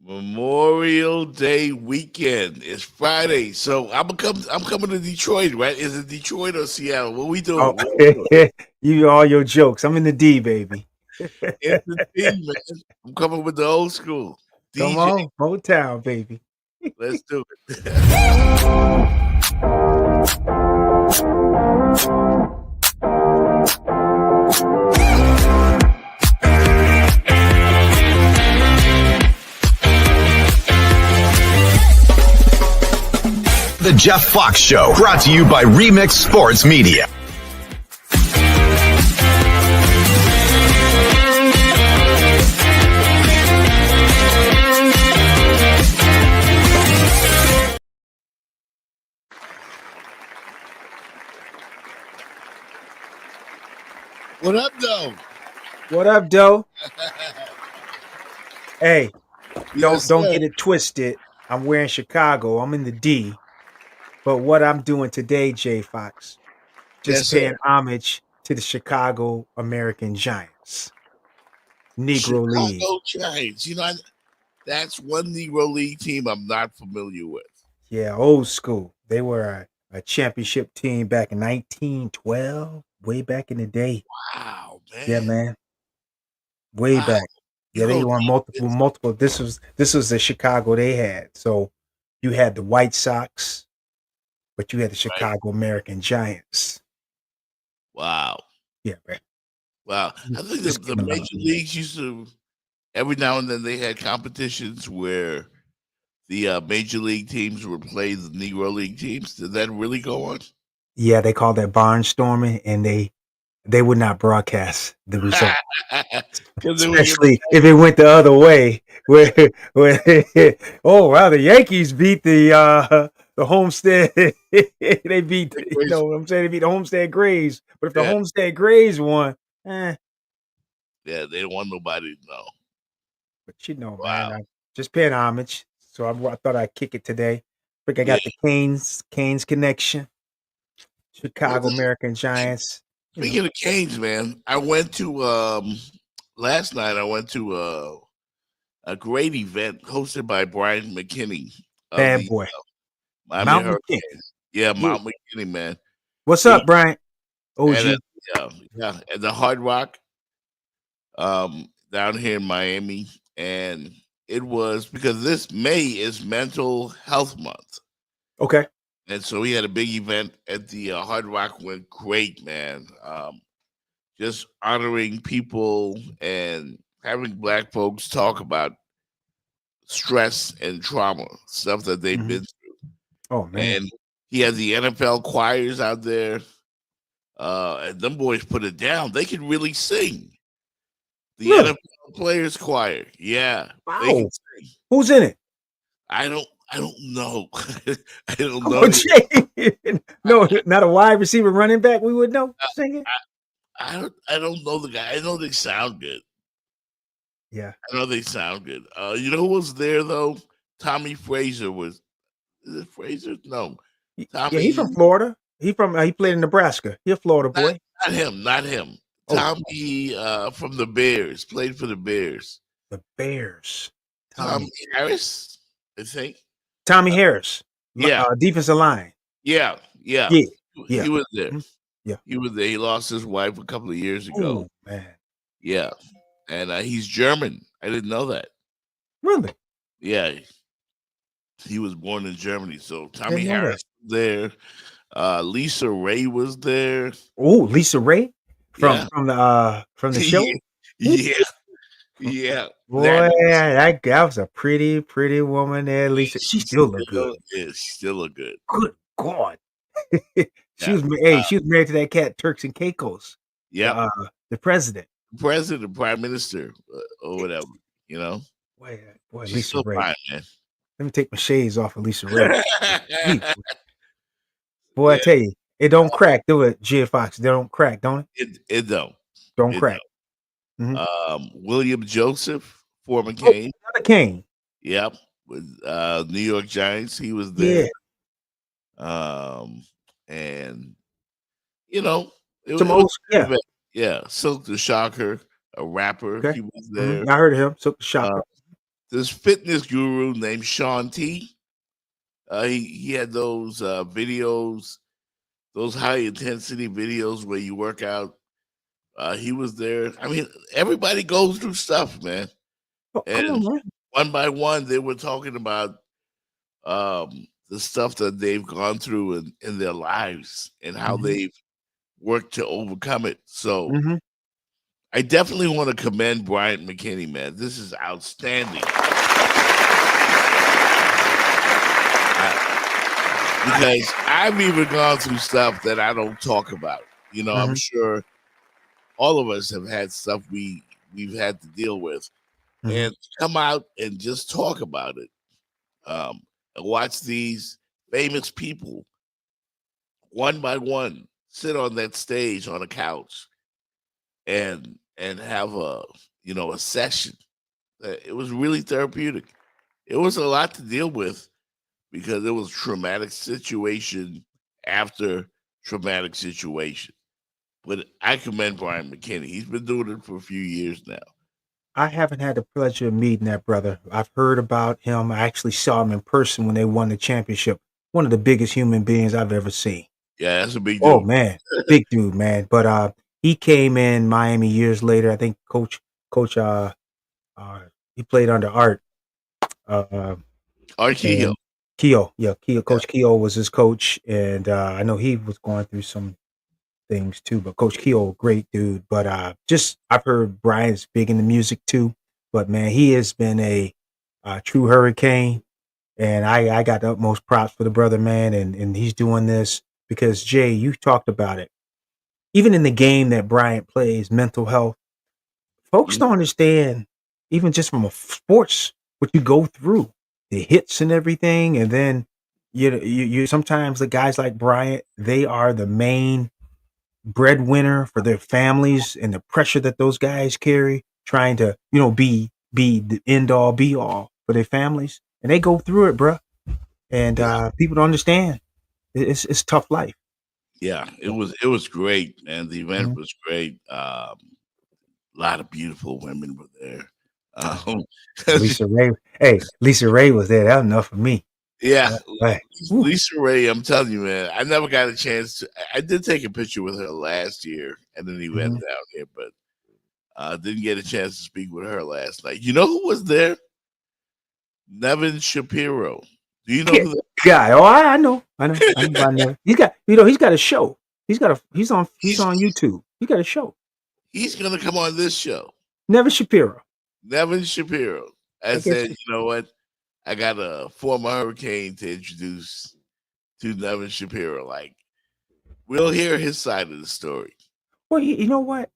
Memorial Day weekend. It's Friday, so I'm coming to Detroit. Right? Is it Detroit or Seattle? What we Oh, doing? What we doing? you all your jokes. I'm in the D, baby. It's the team, man. I'm coming with the old school. Come DJ, on, Motown, baby. let's do it. The Jeff Fox Show, brought to you by Remix Sports Media. What up, though? What up, Doe? Hey, Yes, don't sir. get it twisted. I'm wearing Chicago. I'm in the D. But what I'm doing today, J Fox, Yes, just sir. paying homage to the Chicago American Giants, Negro League. Chicago Giants. That's one Negro League team I'm not familiar with. Yeah, old school. They were a championship team back in 1912, way back in the day. Wow, Yeah, man. man. Way Wow. back. Yeah, they Go won multiple. This was the Chicago they had. So you had the White Sox, but you had the right. Chicago American Giants. Wow. Yeah, man. Wow. I think Just the give 'em major leagues used to every now and then they had competitions where the major league teams would play the Negro League teams. Did that really go on? Yeah, they called that barnstorming, and they would not broadcast the result, Because they would get especially if it went the other way. Where oh wow, the Yankees beat the Homestead. They beat what I'm saying, they beat the Homestead Grays. But if the yeah, Homestead Grays won, eh, yeah, they don't want nobody to know. but man, Wow. I just paying homage. So I thought I'd kick it today. I think I Yeah. got the Canes connection, Well, Chicago American Giants. speaking of Canes, man, I went to last night. I went to a great event hosted by Brian McKinney of Bad the boy, Miami Mount McKinney. Hurricanes. Yeah, Yeah. Mount McKinney, man. What's He up, Brian? and OG. yeah, at the Hard Rock down here in Miami, and it was because this May is Mental Health Month, Okay. and so we had a big event at the Hard Rock. Went great, man. Just honoring people and having Black folks talk about stress and trauma, stuff that they've Mhm. been through, Oh man. and he had the NFL choirs out there. And them boys put it down. They could really sing. The Really? NFL Players Choir. Yeah, they can Wow. sing. Who's in it? I don't know. I don't Come know. on, Jay. No, not a wide receiver running back we would know singing. I don't know the guy. I know they sound good. Yeah. I know they sound good. You know who was there though? Tommy Fraser was. Is it Fraser? No, Yeah, he's Tommy. from Florida. He played in Nebraska. He a Florida Not, boy. not him. Not him. Oh, Tommy from the Bears played for the Bears. the Bears. Tommy Harris, I think. Tommy Harris. Yeah, Defensive line. yeah, yeah. Yeah. Yeah. He was there. Mhm. Yeah. He was there. He lost his wife a couple of years ago. Oh man. Yeah, and he's German. I didn't know that. Really? Yeah, he was born in Germany. So Tommy Didn't know that. Harris was there. Lisa Ray was there. Oh, Lisa Ray Yeah, from the show. yeah, yeah. Boy, that was a pretty woman there, Lisa. She still look good. Still look good. Good God. Yeah. She was married to that cat Turks and Caicos. Yep. The president. President, prime minister, or whatever. You know, Boy, she's Lisa still Ray. fine, man. Let me take my shades off of Lisa Ray. Gee, boy, I Yeah, tell you, it don't crack, do it, G Fox. They don't crack, don't it? it don't. Don't It crack. Mhm. William Joseph, former Oh, Kane. another King. Yep, with New York Giants, he was Yeah. there. And you know, Some it was old, a good yeah. event. Yeah, Silk the Shocker, a rapper, Okay. he was there. I heard of him. So Uh, shocker. this fitness guru named Sean T. He had those videos, those high intensity videos where you work out. He was there. I mean, everybody goes through stuff, man. Oh, come And on, man. one by one, they were talking about the stuff that they've gone through in their lives and how they've worked to overcome it. So Mhm. I definitely want to commend Bryant McKinney, man. This is outstanding. Because I've even gone through stuff that I don't talk about. You know, I'm Mhm. sure all of us have had stuff we've had to deal with, Mhm. and come out and just talk about it. And watch these famous people one by one sit on that stage on a couch and have a session. It was really therapeutic. It was a lot to deal with because it was traumatic situation after traumatic situation. But I commend Brian McKinney. He's been doing it for a few years now. I haven't had the pleasure of meeting that brother. I've heard about him. I actually saw him in person when they won the championship. One of the biggest human beings I've ever seen. Yeah, that's a big Oh dude. man, big dude, man. But he came in Miami years later. I think coach he played under Art Art Kehoe. and Keogh. Yeah, Yeah. Coach Keogh was his coach, and I know he was going through some things too. But Coach Keogh, great dude. But just I've heard Brian's big in the music too. But man, he has been a true hurricane, and I got the utmost props for the brother, man. And he's doing this because Jay, you talked about it. Even in the game that Bryant plays, mental health, folks Mhm. don't understand. Even just from a sports, what you go through, the hits and everything, and then you sometimes the guys like Bryant, they are the main breadwinner for their families and the pressure that those guys carry, trying to be the end all be all for their families, and they go through it, bruh. And Yeah, people don't understand. It's tough life. yeah. It was great, man. The event Mhm. was great. A lot of beautiful women were there. Um, Lisa Ray, hey, Lisa Ray was there. That was enough for me. yeah, Right. Woo. Lisa Ray. I'm telling you, man. I never got a chance to. I did take a picture with her last year at an event Mhm. down here, but didn't get a chance to speak with her last night. You know who was there? Nevin Shapiro. Do you know Yeah, who that? guy. Oh, I know. I know. I know about Nevin. He's got a show. He's on He's YouTube. He got a show. he's gonna come on this show. Nevin Shapiro. Nevin Shapiro. I I guess. said, you know what? I got a former Hurricane to introduce to Nevin Shapiro. Like, we'll hear his side of the story. Well, you know what?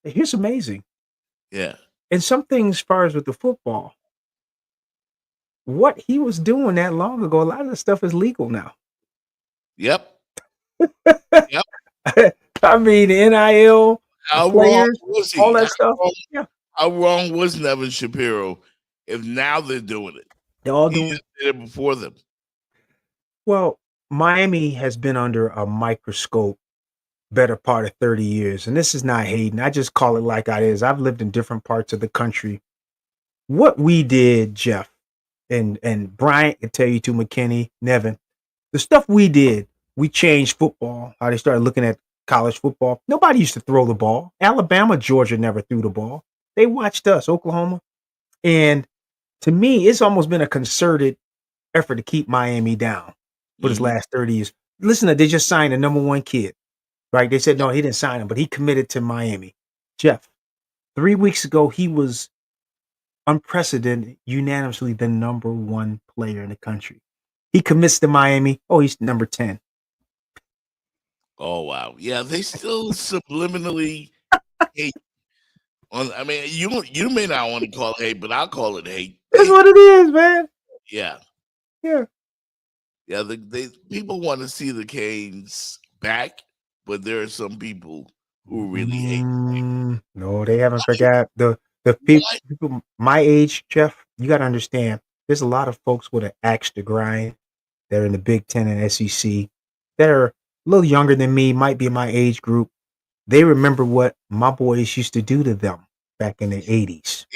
Here's amazing. Yeah. And some things, as far as with the football, what he was doing that long ago, a lot of the stuff is legal now. Yep. Yep. I mean, the NIL, the How wrong players, was all he? that stuff. Wrong, Yeah, how wrong was Nevin Shapiro if now they're doing it? they're all He doing. just did it before them. Well, Miami has been under a microscope better part of 30 years. And this is not hating. I just call it like it is. I've lived in different parts of the country. What we did, Jeff, and Bryant can tell you too, McKinney, Nevin, the stuff we did, we changed football, how they started looking at college football. Nobody used to throw the ball. Alabama, Georgia never threw the ball. They watched us, Oklahoma. And to me, it's almost been a concerted effort to keep Miami down for this Mhm. last 30 years. Listen, they just signed a number one kid. Right? They said no, he didn't sign him, but he committed to Miami. Jeff, 3 weeks ago, he was unprecedented, unanimously the number one player in the country. He commits to Miami. Oh, he's number 10. Oh wow. Yeah, they still subliminally hate on. I mean, you may not want to call it hate, but I'll call it hate. That's what it is, man. Yeah. Yeah. Yeah, people want to see the Canes back, but there are some people who really hate. No, they haven't forgot the Why? people my age, Jeff. You got to understand. There's a lot of folks with an axe to grind. They're in the Big Ten and SEC. That are a little younger than me, might be in my age group. They remember what my boys used to do to them. back in the 80s.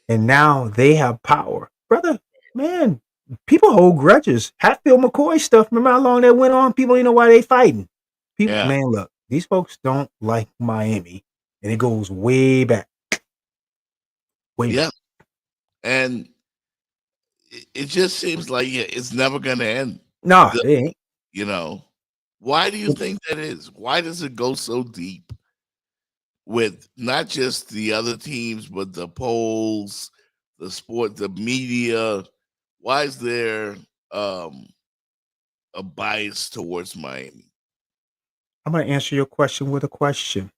And now they have power. Brother, man, people hold grudges. Hatfield McCoy stuff, remember how long that went on? People don't know why they fighting. People, Yeah. man, look, these folks don't like Miami. And it goes way back. Way Yeah. back. And it just seems like it's never going to end. No, it ain't. You know, why do you think that is? Why does it go so deep with not just the other teams, but the polls, the sport, the media? Why is there a bias towards Miami? I'm going to answer your question with a question.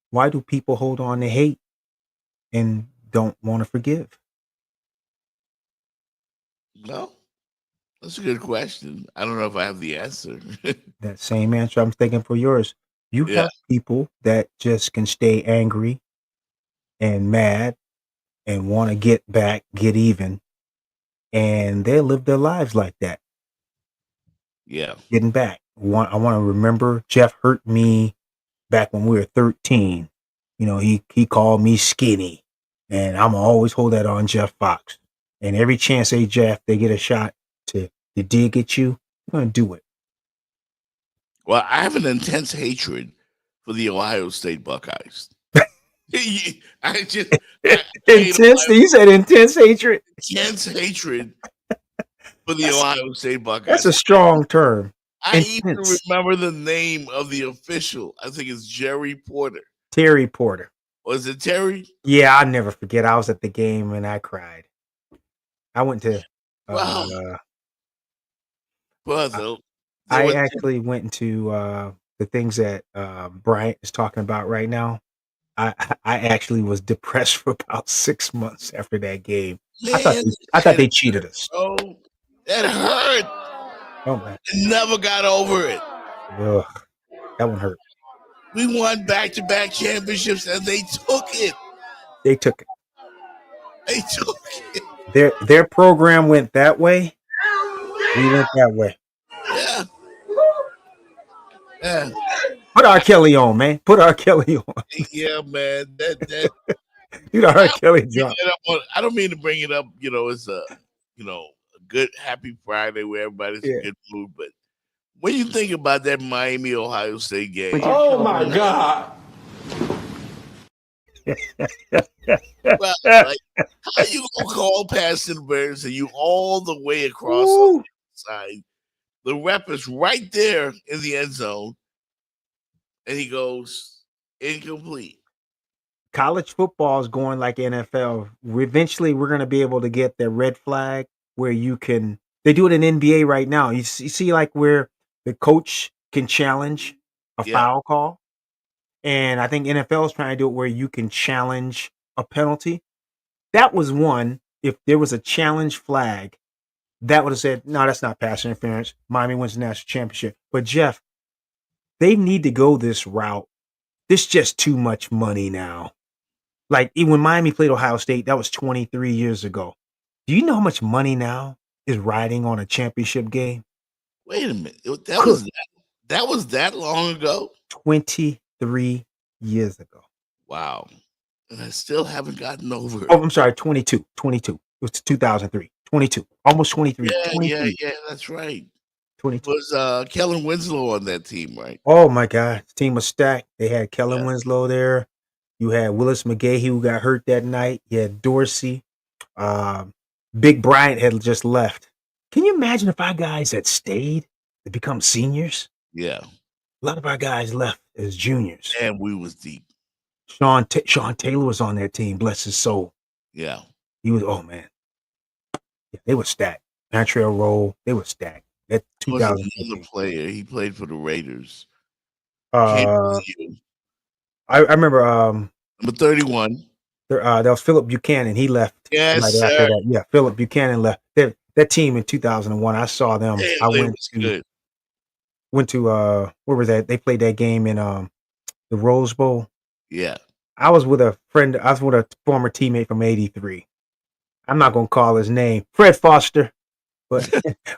Why do people hold on to hate and don't want to forgive? Well, that's a good question. I don't know if I have the answer. That same answer I'm thinking for yours. You Yeah. have people that just can stay angry and mad and want to get back, get even, and they live their lives like that, Yeah. getting back. I want to remember Jeff hurt me back when we were 13. You know, he called me skinny, and I'm gonna always hold that on Jeff Fox. And every chance Jeff they get a shot to dig at you, I'm gonna do it. Well, I have an intense hatred for the Ohio State Buckeyes. I just Intense. You said intense hatred. intense hatred for the Ohio State Buckeyes. That's a strong term. I even intense. remember the name of the official. I think it's Jerry Porter. Terry Porter. Was it Terry? Yeah, I'll never forget. I was at the game and I cried. I went to. Wow. Well, I actually went into the things that Bryant is talking about right now. I actually was depressed for about 6 months after that game. Man, I thought they cheated us. Oh, that hurt. Oh man, Never got over it. ugh, that one hurt. We won back-to-back championships, and they took it. They took it. They took it. Their program went that way. We went that way. Yeah. Yeah. Put R. Kelly on, man. Put R. Kelly on. Yeah, man. That You know R. Kelly drop. I don't mean to bring it up, it's a good happy Friday where everybody's in a good mood, but when you think about that Miami Ohio State game, oh my God. well, like, how you gonna call past interference and you all the way across on the side? The rep is right there in the end zone, and he goes incomplete. College football is going like NFL. Eventually, we're going to be able to get the red flag where you can. They do it in NBA right now. You see like where the coach can challenge a foul call, and I think NFL is trying to do it where you can challenge a penalty. That was one. If there was a challenge flag, that would have said, no, that's not pass interference. Miami wins the national championship. But Jeff, they need to go this route. This is just too much money now. Like when Miami played Ohio State, that was 23 years ago. Do you know how much money now is riding on a championship game? Wait a minute. That was that long ago? 23 years ago. Wow. And I still haven't gotten over it. Oh, I'm sorry, 22. It was 2003. 22. Almost 23. Yeah, that's right. 22. Was Kellen Winslow on that team, right? Oh my God. The team was stacked. They had Kellen Winslow there. You had Willis McGahee who got hurt that night. You had Dorsey. Big Bryant had just left. Can you imagine if our guys had stayed to become seniors? Yeah. A lot of our guys left as juniors. And we was deep. Sean Taylor was on that team, bless his soul. Yeah. He was, oh man. Yeah, they were stacked. Montreal Roll, they were stacked. That 2000 player. He played for the Raiders. I remember number 31. That was Philip Buchanan. He left. Yes, right sir. after that. Yeah, Philip Buchanan left. That team in 2001. I saw them. Yeah, I went to where was that? They played that game in the Rose Bowl. Yeah. I was with a friend. I was with a former teammate from '83. I'm not gonna call his name, Fred Foster. But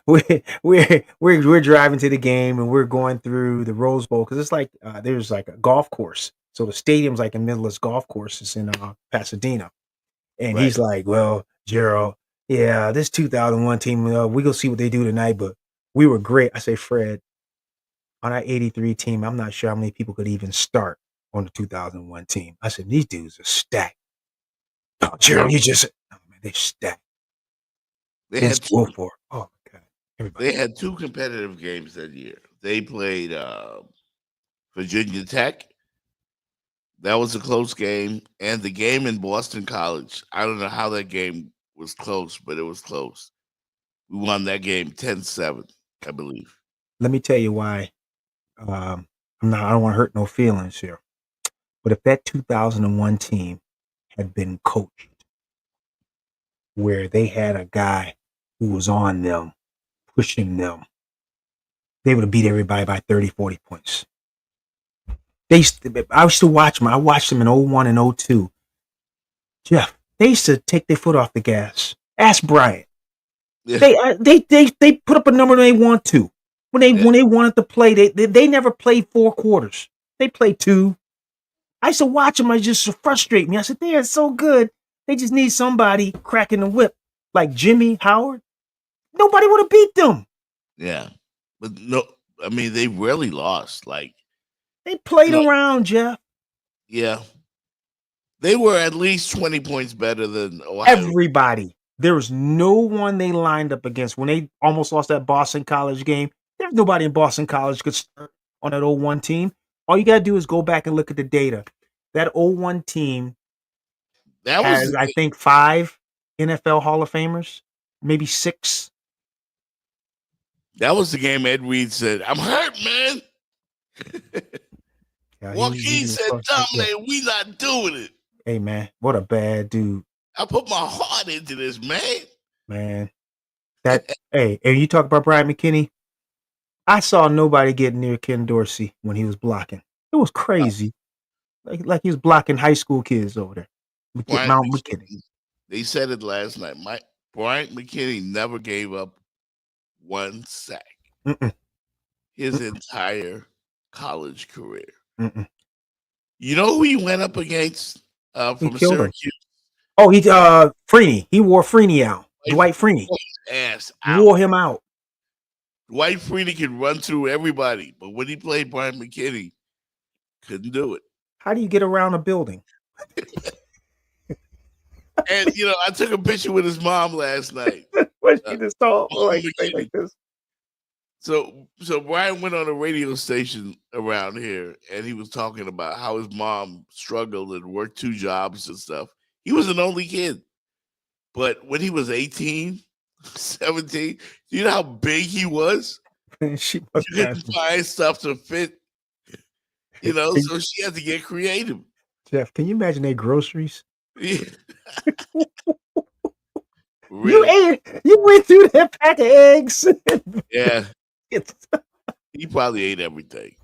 we're driving to the game and we're going through the Rose Bowl because it's like there's like a golf course So the stadium's like in Midlands Golf Course. It's in Pasadena. And Right. he's like, well, Gerald, yeah, this 2001 team, we go see what they do tonight, but we were great. I say, Fred, on that 83 team, I'm not sure how many people could even start on the 2001 team. I said, these dudes are stacked. Oh, Gerald, you just, oh, man, they're stacked. They Vince had two, Wilfork. Oh, my God. Everybody. they had two competitive games that year. They played Virginia Tech. That was a close game. And the game in Boston College. I don't know how that game was close, but it was close. We won that game 10-7, I believe. Let me tell you why. I don't want to hurt no feelings here. But if that 2001 team had been coached where they had a guy who was on them, pushing them, they would have beat everybody by 30, 40 points. I used to watch them. I watched them in 01 and 02. Jeff, they used to take their foot off the gas. Ask Bryant. Yeah. They put up a number they want to. When they wanted to play, they never played 4 quarters. They played 2. I used to watch them. It just frustrate me. I said, they are so good. They just need somebody cracking the whip. Like Jimmy Howard. Nobody would have beat them. Yeah. But no, I mean, they really lost. Like, They played No. around, Jeff. yeah. They were at least 20 points better than Ohio. Everybody. There was no one they lined up against. When they almost lost that Boston College game, there's nobody in Boston College could start on that 01 team. All you got to do is go back and look at the data. That 01 team That was has, the I think, 5 NFL Hall of Famers, maybe 6. That was the game Ed Reed said, I'm hurt, man. Yeah, Joaquin said, Dominic, we not doing it. Hey, man, what a bad dude, I put my heart into this, man. man. That hey, and you talk about Brian McKinney. I saw nobody get near Ken Dorsey when he was blocking. It was crazy. Like he was blocking high school kids over there. Bryant Mount McKinney. McKinney. They said it last night. Bryant McKinney never gave up 1 sack Mm-mm. his entire college career. Mm-mm. You know who he went up against from killed him. Syracuse? Oh, he Freeney. He wore Freeney out. Dwight Freeney Ass out. wore him out. Dwight Freeney could run through everybody, but when he played Bryant McKinney, couldn't do it. How do you get around a building? And I took a picture with his mom last night. What she just told like this? So Brian went on a radio station around here, and he was talking about how his mom struggled and worked 2 jobs and stuff. He was an only kid, but when he was 18, 17, you know how big he was? She must You couldn't find stuff to fit, so she had to get creative. Jeff, can you imagine their groceries? Yeah. Really? You went through that pack of eggs. Yeah. He probably ate everything.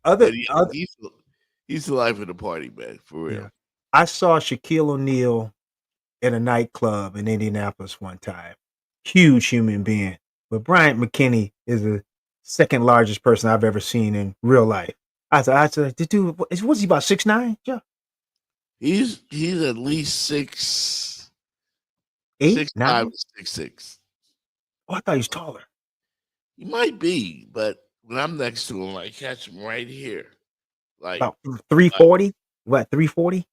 He's the life of the party, man, for real. Yeah. I saw Shaquille O'Neal in a nightclub in Indianapolis one time. Huge human being. But Bryant McKinney is the second largest person I've ever seen in real life. I said, the dude, was he about 6'9"? Yeah. He's at least 6'8", 8, 6'5", 9? 6'6". Oh, I thought he was taller. He might be, but when I'm next to him, I catch him right here. Like About 340? What, 340?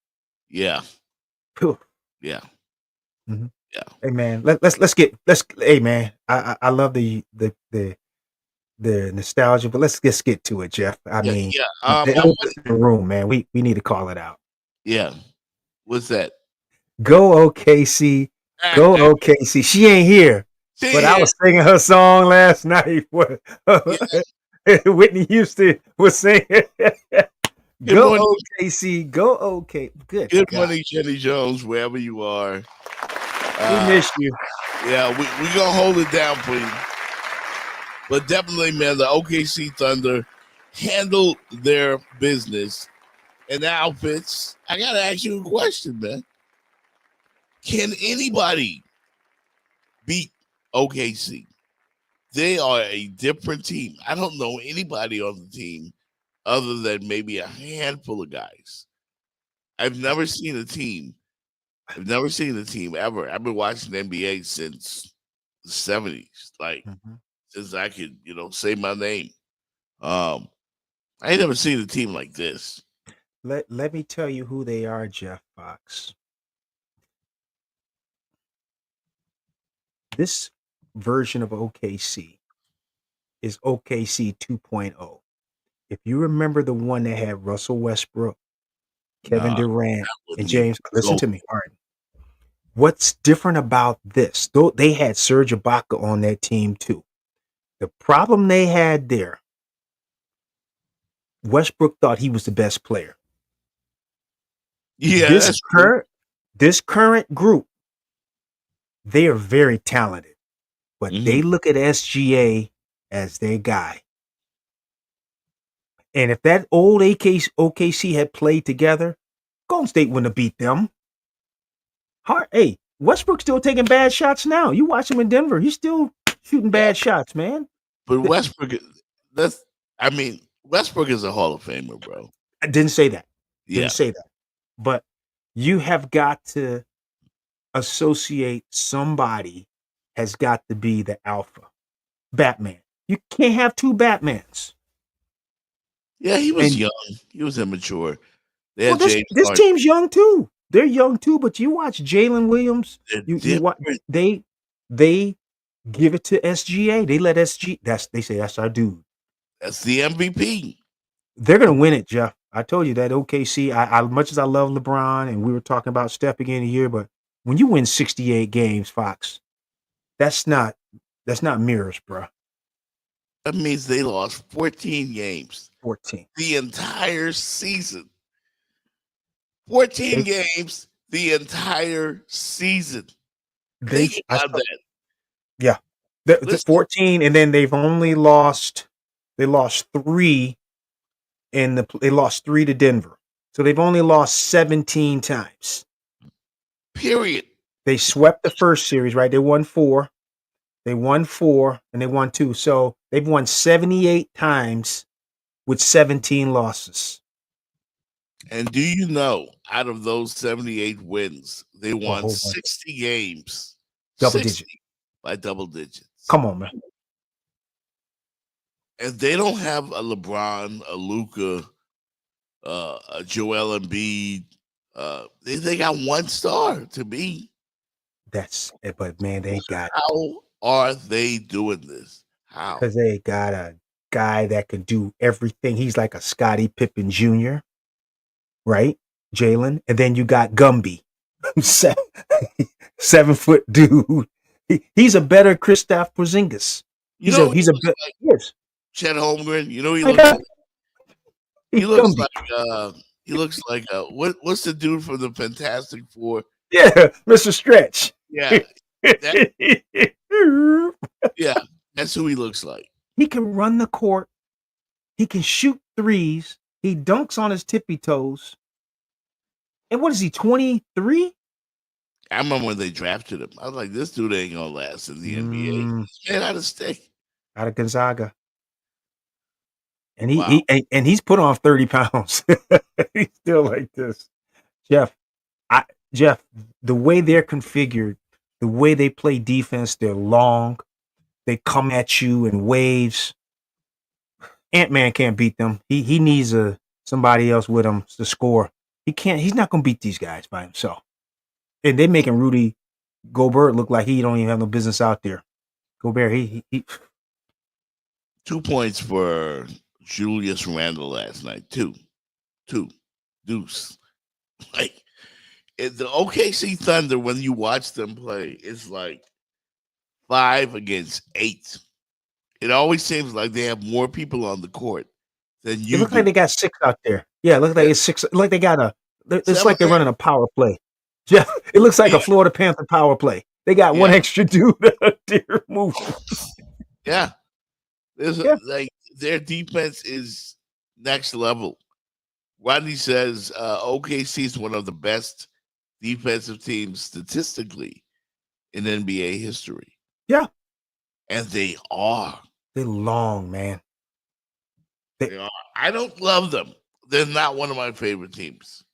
Yeah. Phew. Yeah. Mm-hmm. Yeah. Hey man, hey man, I love the nostalgia, but let's just get to it, Jeff. I mean, the elephant in the room, man. We need to call it out. Yeah. What's that? Go OKC. Go OKC. She ain't here. But I was singing her song last night. Whitney Houston was singing. Go OKC. Go OK. Good morning, Jenny Jones, wherever you are. We miss you. Yeah, we gonna hold it down for you. But definitely, man, the OKC Thunder handled their business. And the outfits, I gotta ask you a question, man. Can anybody beat OKC? They are a different team. I don't know anybody on the team other than maybe a handful of guys. I've never seen a team. I've never seen a team ever. I've been watching the NBA since the 70s, like Mhm. since I could, say my name. Um, I ain't never seen a team like this. Let me tell you who they are, Jeff Fox. This version of OKC is OKC 2.0. If you remember the one that had Russell Westbrook, Kevin Nah, Durant, that and wouldn't even James, listen go. to me, Harden. What's different about this? Though they had Serge Ibaka on that team too. The problem they had there, Westbrook thought he was the best player. Yeah, This that's true. current group, they are very talented, but Mhm. they look at SGA as their guy. And if that old OKC had played together, Golden State wouldn't have beat them. Hey, Westbrook's still taking bad shots now. You watch him in Denver, he's still shooting Yeah, bad shots, man. but Westbrook, Westbrook is a Hall of Famer, bro. I didn't say that. Yeah, But you have got to associate somebody has got to be the alpha. Batman. You can't have two Batmans. yeah, he was And young. He was immature. They well, had James this Harden. team's young too. They're young too, but you watch Jalen Williams, They're you watch different. they give it to SGA. They let they say that's our dude. That's the MVP. They're gonna win it, Jeff. I told you that OKC. I much as I love LeBron, and we were talking about Steph beginning of the year, but when you win 68 games, Fox, that's not mirrors, bro. That means they lost 14 games 14. the entire season. 14 games the entire season. Think about that. Yeah. The Listen, 14, and then they lost 3 they lost 3 to Denver. So they've only lost 17 times. period. They swept the first series, right? They won 4. They won 4 and they won 2. So they've won 78 times with 17 losses. And do you know, out of those 78 wins, they won whole bunch. 60 games. Double 60 digit. by double digits. Come on, man. And they don't have a LeBron, a Luka, a Joel Embiid. They got one star to me. But man, they got How are they doing this? How? because they got a guy that can do everything. He's like a Scottie Pippen Jr., right? Jalen. And then you got Gumby, 7-foot dude. He's a better Kristaps Porzingis. He's a better. Yes. Chet Holmgren. You know he Like looks that. like, he looks Gumby. like what's the dude from the Fantastic Four? Yeah, Mr. Stretch. Yeah, yeah, that's who he looks like. He can run the court. He can shoot threes. He dunks on his tippy toes. And what is he, 23? I remember when they drafted him. I was like, this dude ain't gonna last in the NBA. He's made out of stick. Out of Gonzaga. And Wow. he's put on 30 pounds. He's still like this. Jeff, the way they're configured, the way they play defense, they're long. They come at you in waves. Ant-Man can't beat them. He needs somebody else with him to score. He's not gonna beat these guys by himself. And they're making Rudy Gobert look like he don't even have no business out there. Gobert, he 2 points for Julius Randle last night. Two. Deuce. Like the OKC Thunder, when you watch them play, it's like 5 against 8. It always seems like they have more people on the court than you. It looks like they got 6 out there. Yeah, it looks like it's 6. Like they got it's like they're running a power play. Yeah, it looks like a Florida Panther power play. They got one extra dude out there moving. Yeah. Like their defense is next level. Rodney says OKC is one of the best defensive teams statistically in NBA history. Yeah. And they are. They're long, man. They are. I don't love them. They're not one of my favorite teams.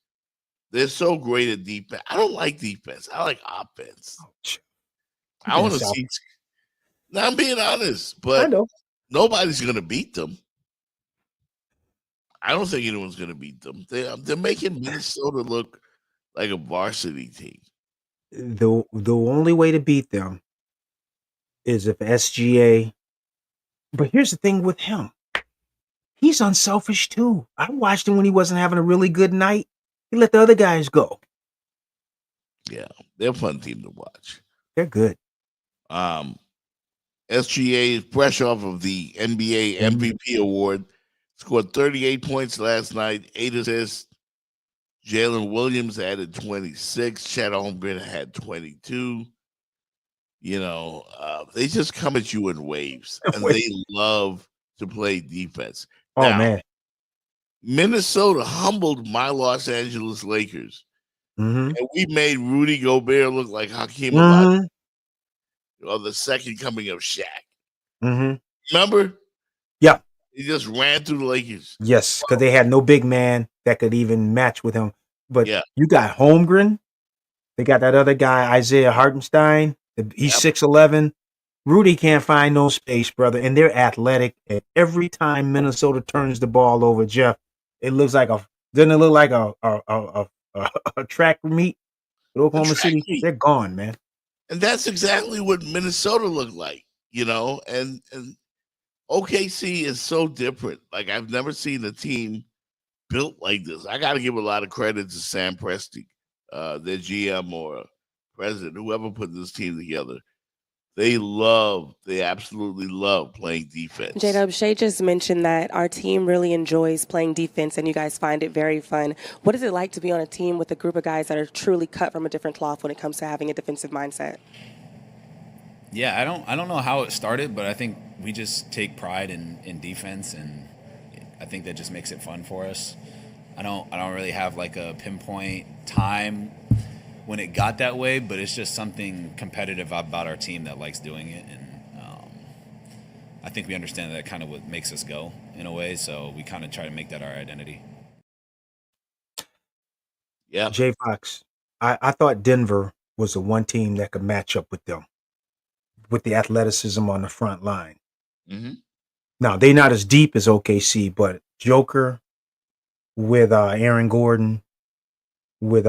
They're so great at defense. I don't like defense. I like offense. Ouch. I want to see. Now I'm being honest, I but know. nobody's going to beat them. I don't think anyone's going to beat them. They're making Minnesota look like a varsity team. The only way to beat them is if SGA. But here's the thing with him. He's unselfish too. I watched him when he wasn't having a really good night. He let the other guys go. Yeah, they're a fun team to watch. They're good. SGA is fresh off of the NBA MVP award. Scored 38 points last night, 8 assists. Jalen Williams added 26. Chet Holmgren had 22. You know, they just come at you in waves, and they love to play defense. Oh, Now, man. Minnesota humbled my Los Angeles Lakers, Mm-hmm. and we made Rudy Gobert look like Hakeem Mm-hmm. Olajuwon, or the second coming of Shaq. Mm-hmm. Remember? Yeah. He just ran through the Lakers. Yes, because they had no big man that could even match with him. But Yeah. you got Holmgren. They got that other guy, Isaiah Hartenstein. He's 6'11". Rudy can't find no space, brother. And they're athletic. And every time Minnesota turns the ball over, Jeff, it looks like doesn't it look like a track meet with Oklahoma City? Meet. They're gone, man. And that's exactly what Minnesota looked like, you know, and OKC is so different. Like, I've never seen a team built like this. I got to give a lot of credit to Sam Presti, their GM or president, whoever put this team together. They absolutely love playing defense. J-Dub, Shay just mentioned that our team really enjoys playing defense and you guys find it very fun. What is it like to be on a team with a group of guys that are truly cut from a different cloth when it comes to having a defensive mindset? Yeah, I don't know how it started, but I think we just take pride in defense, and I think that just makes it fun for us. I don't really have like a pinpoint time when it got that way, but it's just something competitive about our team that likes doing it, and I think we understand that kind of what makes us go in a way. So we kind of try to make that our identity. Yeah, J Fox, I thought Denver was the one team that could match up with them, with the athleticism on the front line. Mm-hmm. Now, they're not as deep as OKC, but Joker with Aaron Gordon, with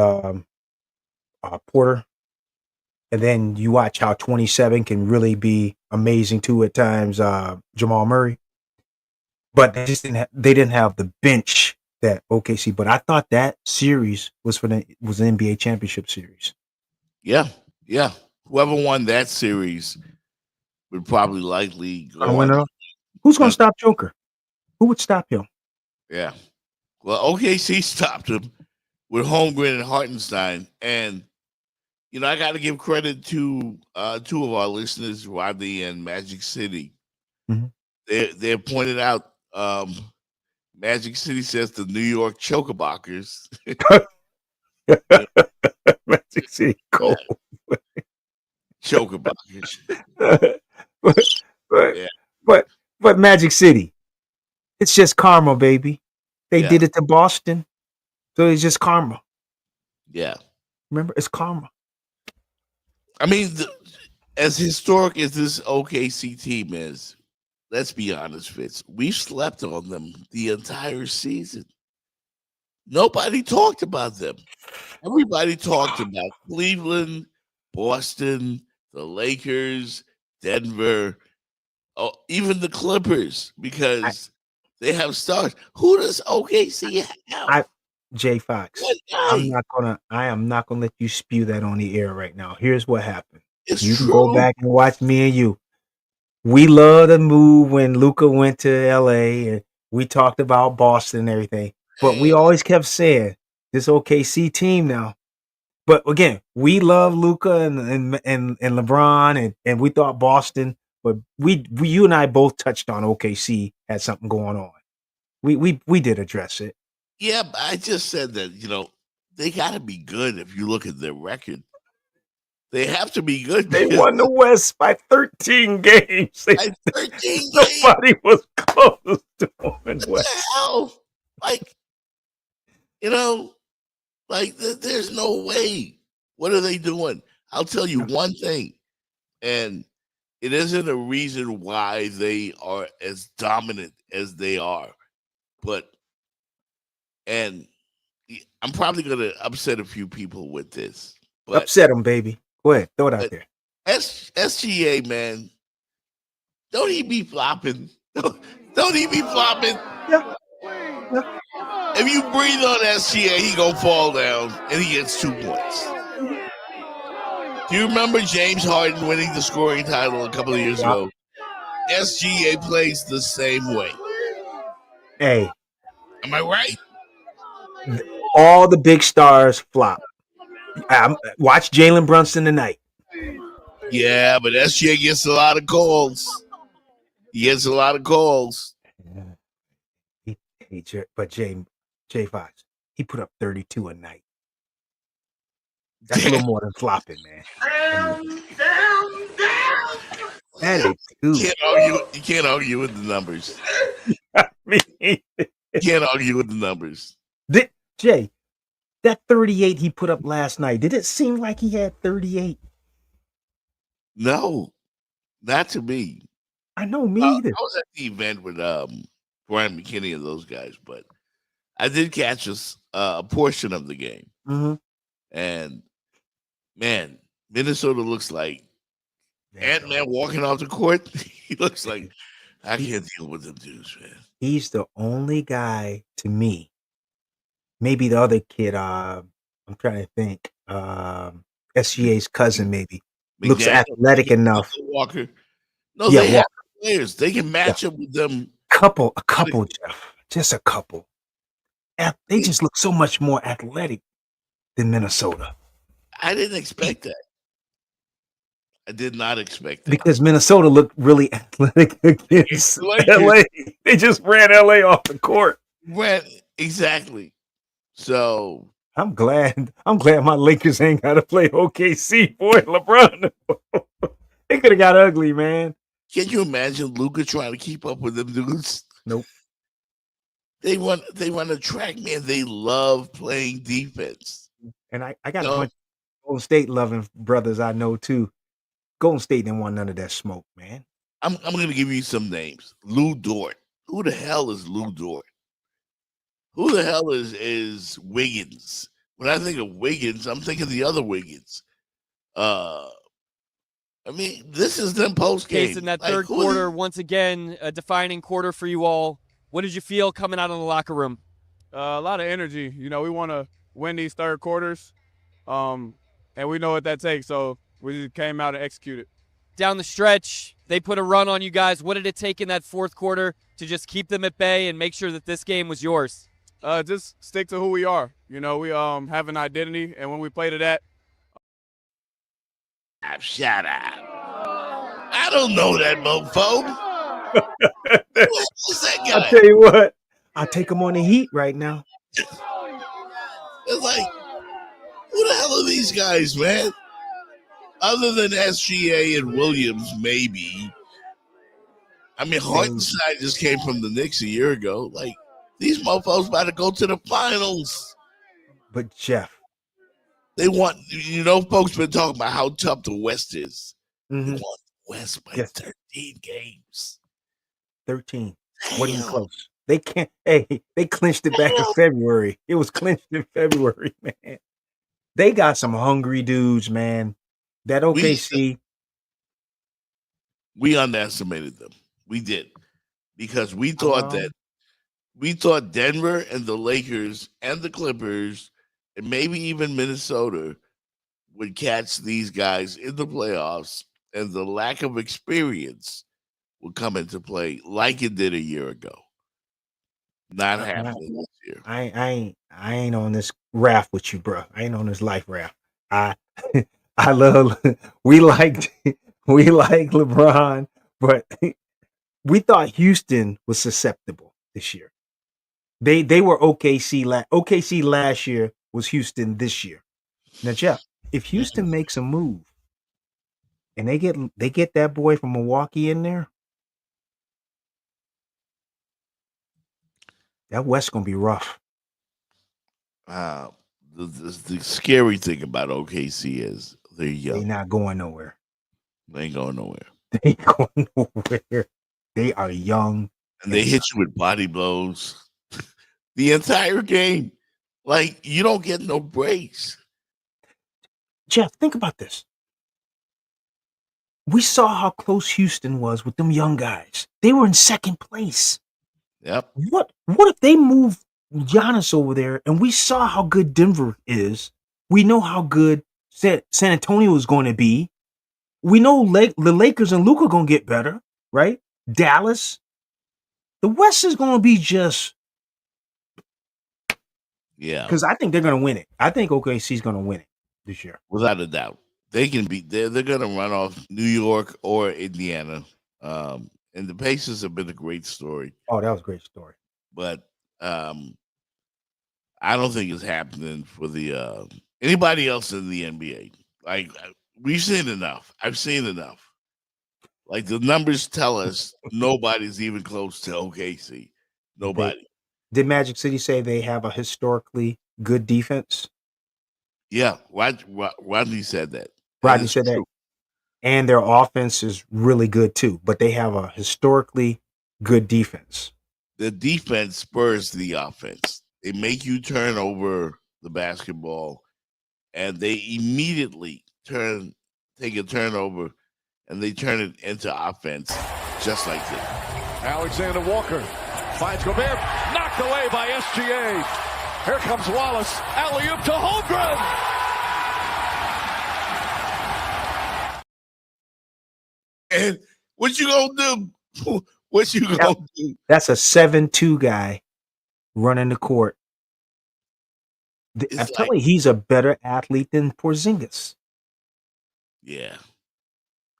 Porter, and then you watch how 27 can really be amazing too at times. Jamal Murray, but they didn't have the bench that OKC. But I thought that series was an NBA championship series. Yeah. Whoever won that series would probably likely go on. Who's going to stop Joker? Who would stop him? Yeah. Well, OKC stopped him with Holmgren and Hartenstein. And, you know, I got to give credit to two of our listeners, Rodney and Magic City. Mm-hmm. They pointed out Magic City says the New York Chokerbockers. Magic City cold. Chokerbockers. But Magic City, it's just karma, baby. They did it to Boston, so it's just karma. Yeah. Remember, it's karma. I mean, as historic as this OKC team is, let's be honest, Fitz, we slept on them the entire season. Nobody talked about them. Everybody talked about Cleveland, Boston, the Lakers, Denver, even the Clippers, because they have stars. Who does OKC have? J Fox, I am not gonna let you spew that on the air right now. Here's what happened. You can go back and watch me and you. We love the move when Luka went to LA and we talked about Boston and everything. But we always kept saying this OKC team now. But again, we love Luka and LeBron and we thought Boston, but you and I both touched on OKC had something going on. We did address it. Yeah, but I just said that, you know, they got to be good if you look at their record. They have to be good. They won the West by 13 games. By 13 games. Nobody was close to them in What West. the hell? Like, like there's no way. What are they doing? I'll tell you one thing, and it isn't a reason why they are as dominant as they are, and I'm probably gonna upset a few people with this, but Upset them, baby. Go ahead, throw it out there. SGA, man, don't he be flopping? Don't he be flopping? Yeah. If you breathe on SGA, he gonna fall down and he gets 2 points. Do you remember James Harden winning the scoring title a couple of years ago? SGA plays the same way. Hey, Am I right? all the big stars flop. Watch Jalen Brunson tonight. Yeah, but SGA gets a lot of calls. He gets a lot of calls. But Jay Fox, he put up 32 a night. That's a little more than flopping, man. That is You too. can't argue with the numbers. I mean, You can't argue with the numbers. Jay, that 38 he put up last night, did it seem like he had 38? No, not to me. I know, me either. I was at the event with Brian McKinney and those guys, but I did catch a portion of the game. Mm-hmm. And man, Minnesota looks like Ant-Man walking off the court. He looks like I can't deal with them dudes, man. He's the only guy to me. Maybe the other kid, I'm trying to think. SGA's cousin, maybe. Looks athletic enough. Walker. No, Yeah, they have Walker. players. They can match up with them. A couple, Jeff. Just a couple. They just look so much more athletic than Minnesota. I didn't expect that. I did not expect that. Because Minnesota looked really athletic against LA. They just ran LA off the court. Exactly. So I'm glad my Lakers ain't got to play OKC. Boy, LeBron. They could have got ugly, man. Can you imagine Luka trying to keep up with them dudes? Nope. They run a track, man. They love playing defense. And I got a bunch of Golden State loving brothers I know too. Golden State didn't want none of that smoke, man. I'm gonna give you some names. Lou Dort. Who the hell is Lou Dort? Who the hell is Wiggins? When I think of Wiggins, I'm thinking the other Wiggins. I mean, this is them post game. Case in that third quarter, once again, a defining quarter for you all. What did you feel coming out of the locker room? A lot of energy. We want to win these third quarters, and we know what that takes. So we just came out and executed. Down the stretch, they put a run on you guys. What did it take in that fourth quarter to just keep them at bay and make sure that this game was yours? Just stick to who we are. We have an identity, and when we play to that. Shut up. I don't know that mofo. Who's that guy? I'll tell you what. I'll take him on the Heat right now. It's like, who the hell are these guys, man? Other than SGA and Williams, maybe. I mean, Hartenstein just came from the Knicks a year ago. Like, these mofos about to go to the finals. But Jeff, they want, folks been talking about how tough the West is. Mm-hmm. They want the West by 13 games. 13. Wasn't even close. They can't. Hey, they clinched it back in February. It was clinched in February, man. They got some hungry dudes, man. That OKC. We underestimated them. We did. Because we thought that Denver and the Lakers and the Clippers and maybe even Minnesota would catch these guys in the playoffs, and the lack of experience would come into play like it did a year ago. Not happening this year. I ain't on this raft with you, bro. I ain't on this life raft. I love. We like LeBron, but we thought Houston was susceptible this year. They were OKC. OKC last year was Houston this year. Now, Jeff, if Houston makes a move, and they get that boy from Milwaukee in there, that West gonna be rough. Uh, the scary thing about OKC is they're They young. not going nowhere. They ain't going nowhere. They ain't going nowhere. They are young. And they hit you with body blows the entire game. Like, you don't get no breaks. Jeff, think about this. We saw how close Houston was with them young guys. They were in second place. Yep. What if they move Giannis over there and we saw how good Denver is? We know how good San Antonio is going to be. We know the Lakers and Luka going to get better, right? Dallas. The West is going to be just... Yeah. Because I think they're going to win it. I think OKC is going to win it this year. Without a doubt. They can be, they're going to run off New York or Indiana. And the Pacers have been a great story. Oh, that was a great story. But I don't think it's happening for the anybody else in the NBA. Like, we've seen enough. I've seen enough. Like, the numbers tell us nobody's even close to OKC. Nobody. Did Magic City say they have a historically good defense? Yeah, Rodney said that. Rodney said that. And their offense is really good too, but they have a historically good defense. The defense spurs the offense. They make you turn over the basketball, and they immediately take a turnover, and they turn it into offense just like that. Alexander Walker finds Gobert, knocked away by SGA. Here comes Wallace, alley-oop to Holmgren. And what you gonna do? What you gonna do? That's a 7'2" guy running the court. I'm telling you, he's a better athlete than Porzingis. Yeah.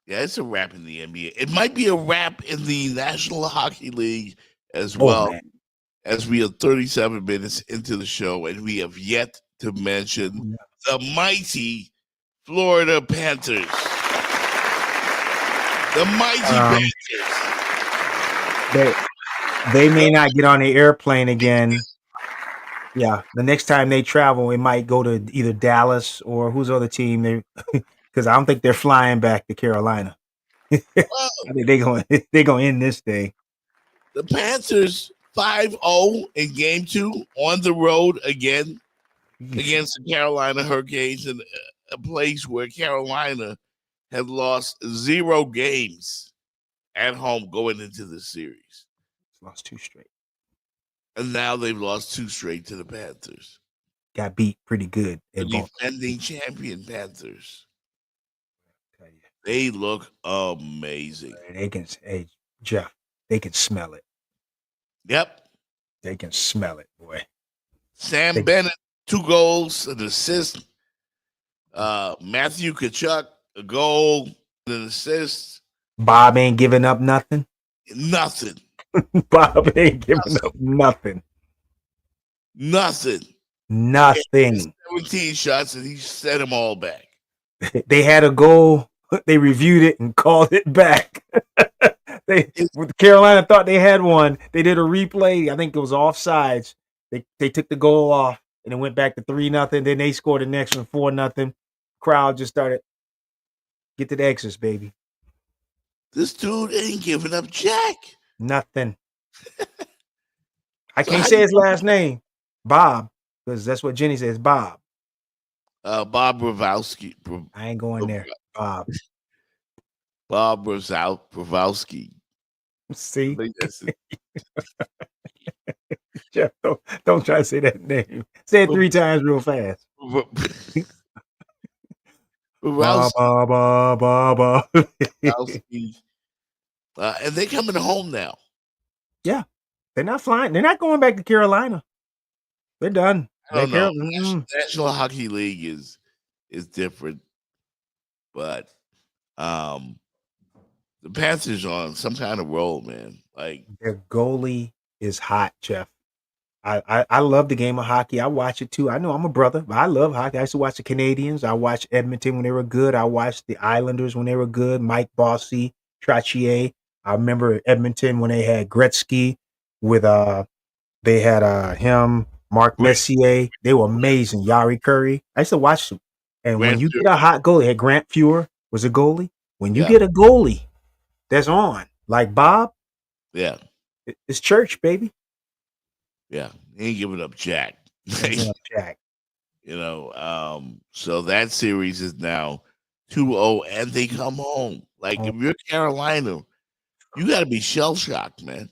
Yeah, it's a wrap in the NBA. It might be a wrap in the National Hockey League as well, as we are 37 minutes into the show, and we have yet to mention the mighty Florida Panthers. The mighty Panthers. They may not get on the airplane again. Yeah, the next time they travel, it might go to either Dallas or who's the other team. Because I don't think they're flying back to Carolina. I think they're going to end this thing. The Panthers 5-0 in game 2 on the road again against the Carolina Hurricanes, in a place where Carolina had lost 0 games at home going into the series. Lost 2 straight. And now they've lost 2 straight to the Panthers. Got beat pretty good. The defending champion Panthers. They look amazing. Jeff, they can smell it. Yep. They can smell it, boy. Sam Bennett, 2 goals, an assist. Matthew Tkachuk, a goal, an assist. Bob ain't giving up nothing. Nothing. Bob ain't giving up nothing. Nothing. 17 shots, and he set them all back. They had a goal. They reviewed it and called it back. Carolina thought they had one. They did a replay. I think it was offsides. They took the goal off and it went back to 3-0. Then they scored the next one 4-0. Crowd just started. Get to the exits, baby. This dude ain't giving up jack. Nothing. I can't say his last name, Bob, because that's what Jenny says, Bob. Bob Bravowski. I ain't going there. Bob Bravowski. See? Jeff, don't try to say that name. Say it 3 times real fast. And they're coming home now. Yeah. They're not flying. They're not going back to Carolina. They're done. I don't know. National Hockey League is different. But the Panthers are on some kind of roll, man. Like, their goalie is hot, Jeff. I love the game of hockey. I watch it too. I know I'm a brother, but I love hockey. I used to watch the Canadians. I watched Edmonton when they were good. I watched the Islanders when they were good. Mike Bossy, Trottier. I remember Edmonton when they had Gretzky with they had him, Mark Messier. They were amazing. Yari Curry. I used to watch them. And when Grant you Fuhr. get a hot goalie, had Grant Fuhr was a goalie. When you Yeah. get a goalie that's on, like Bob, Yeah, it's church, baby. yeah. He ain't giving up Jack. Jack. You know, so that series is now 2-0, and they come home. Like, if you're Carolina, you got to be shell shocked, man.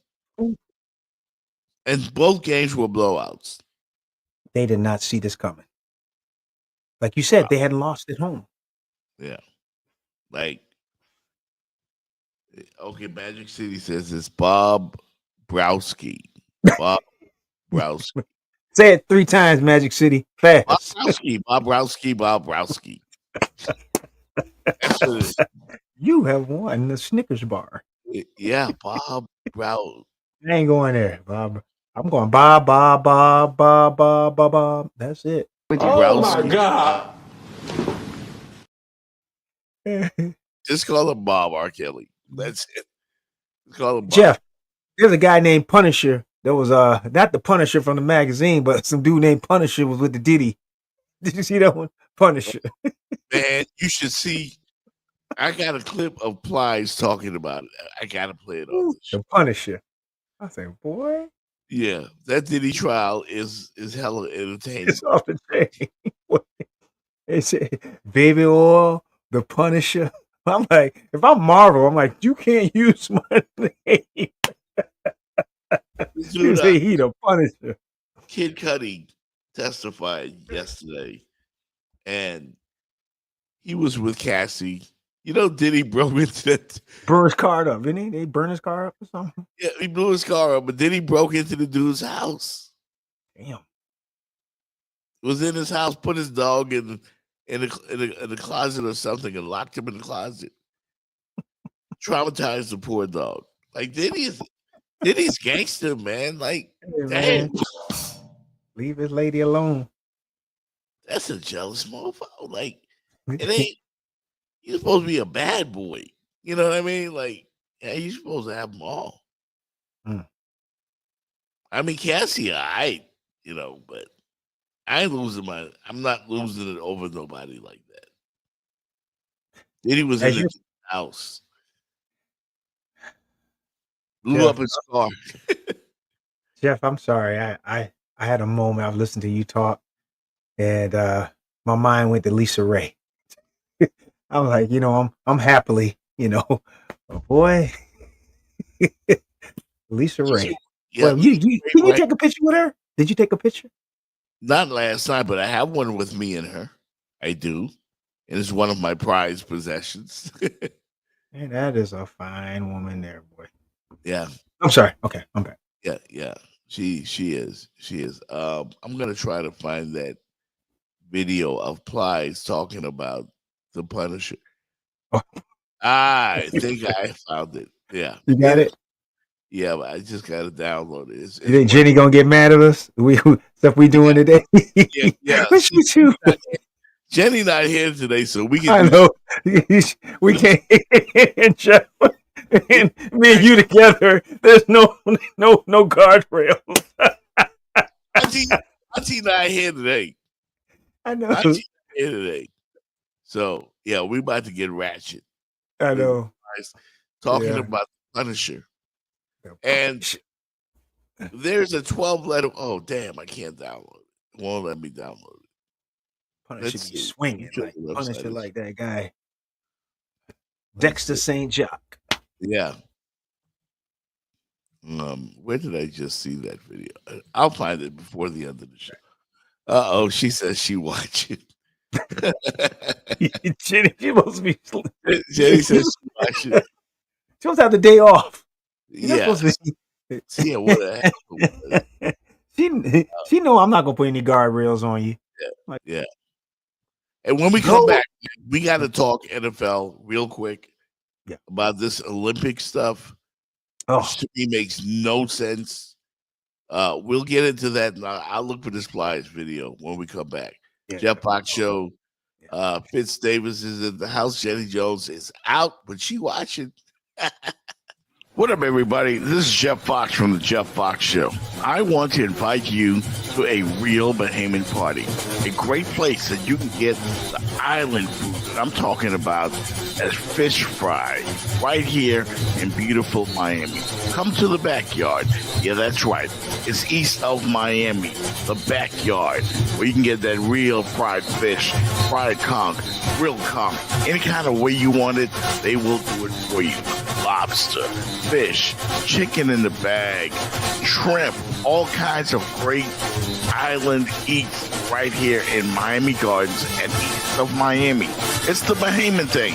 And both games were blowouts. They did not see this coming. Like you said, they hadn't lost at home. Yeah. Like, okay, Magic City says it's Bob Browski. Bob Browski. Say it 3 times, Magic City. Bob Fast. Browski. Bob Browski. Bob Browski. That's what it is. You have won the Snickers bar. Yeah, Bob Brow. I ain't going there, Bob. I'm going Bob, Bob, Bob, Bob, Bob, Bob, Bob. That's it. Oh my God. Just call him Bob R. Kelly. That's it. Just call him Bob. Jeff, there's a guy named Punisher. That was not the Punisher from the magazine, but some dude named Punisher was with the Diddy. Did you see that one? Punisher. Man, you should see. I got a clip of Plies talking about it. I gotta play it on this show. The Punisher. I say, boy, Yeah, that Diddy trial is hella entertaining. it's off the chain. They say baby oil, the Punisher. I'm like, if I'm Marvel, I'm like, you can't use my name. This You dude, say he the Punisher. Kid Cudi testified yesterday, and he was with Cassie. You know, Diddy broke into that. Burn his car up, didn't he? They burn his car up or something. Yeah, he blew his car up, but then he broke into the dude's house. Damn. Was in his house, put his dog in the closet or something, and locked him in the closet. Traumatized the poor dog. Like Diddy's gangster, man. Like, Hey, damn, man. Leave his lady alone. that's a jealous motherfucker. Like, it ain't. You're supposed to be a bad boy. You know what I mean? Like, yeah, you're supposed to have them all. Mm. I mean, Cassie, you know, but I ain't losing I'm not losing it over nobody like that. Diddy was As in you- the house. Blew Yeah. up his car. Jeff, I'm sorry. I had a moment. I've listened to you talk, and my mind went to Lisa Ray. I was like, I'm happily, oh boy, Lisa Ray. Yeah, Well, did you take a picture with her? Did you take a picture? not last night, but I have one with me and her. I do. And it's one of my prized possessions. Man, that is a fine woman there, boy. Yeah. I'm sorry. Okay, I'm back. Yeah. She is. I'm gonna try to find that video of Plies talking about the Punisher. Oh. I think I found it. Yeah. You got it? Yeah, but I just gotta download it. It's You think Jenny gonna get mad at us? Stuff we doing today? Yeah. What she do? Jenny not here today, so we I can know. We can't. Jeff, and me and you together. There's no guardrails. Auntie not here today. I know. Auntie not here today. So yeah, we about to get ratchet. I know. Talking Yeah. about the Punisher. And there's a 12-letter. Oh damn, I can't download it. It won't let me download it. Punisher Let's be see. swinging Sure like the website Punisher, is- like that guy. Dexter St. Jacques. Yeah. Where did I just see that video? I'll find it before the end of the show. She says she watched it. Jenny, she must be. Jenny says she watched it. She must have the day off. You're not Yeah. supposed to be- Yeah, what the heck? She know I'm not gonna put any guardrails on you. Yeah. And when we come back, we got to talk NFL real quick about this Olympic stuff. Oh. Which to me makes no sense. We'll get into that. And I'll look for this Flyers video when we come back. Yeah. Jeff Fox Show. Fitz Davis is in the house. Jenny Jones is out, but she watching. What up, everybody? This is Jeff Fox from the Jeff Fox Show. I want to invite you to a real Bahamian party, a great place that you can get the island food that I'm talking about as fish fry right here in beautiful Miami. Come to the backyard. Yeah, that's right. It's east of Miami, the backyard, where you can get that real fried fish, fried conch, grilled conch, any kind of way you want it, they will do it for you. Lobster, fish, chicken in the bag, shrimp, all kinds of great island eats right here in Miami Gardens and east of Miami. It's the Bahamian thing.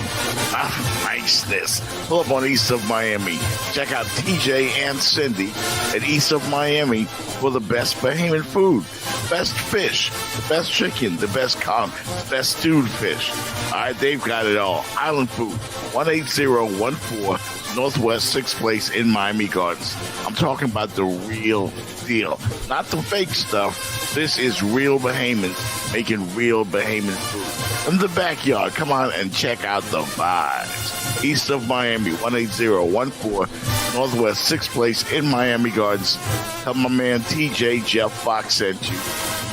Niceness. Pull up on east of Miami. Check out TJ and Cindy at east of Miami for the best Bahamian food. Best fish, the best chicken, the best conch, the best stewed fish. All right, they've got it all. Island food, 18014 Northwest 6th Place in Miami Gardens. I'm talking about the real deal, not the fake stuff. This is real Bahamians making real Bahamian food. In the backyard, come on and check out the vibes. East of Miami, 18014 Northwest 6th Place in Miami Gardens. Tell my man TJ Jeff Fox sent you.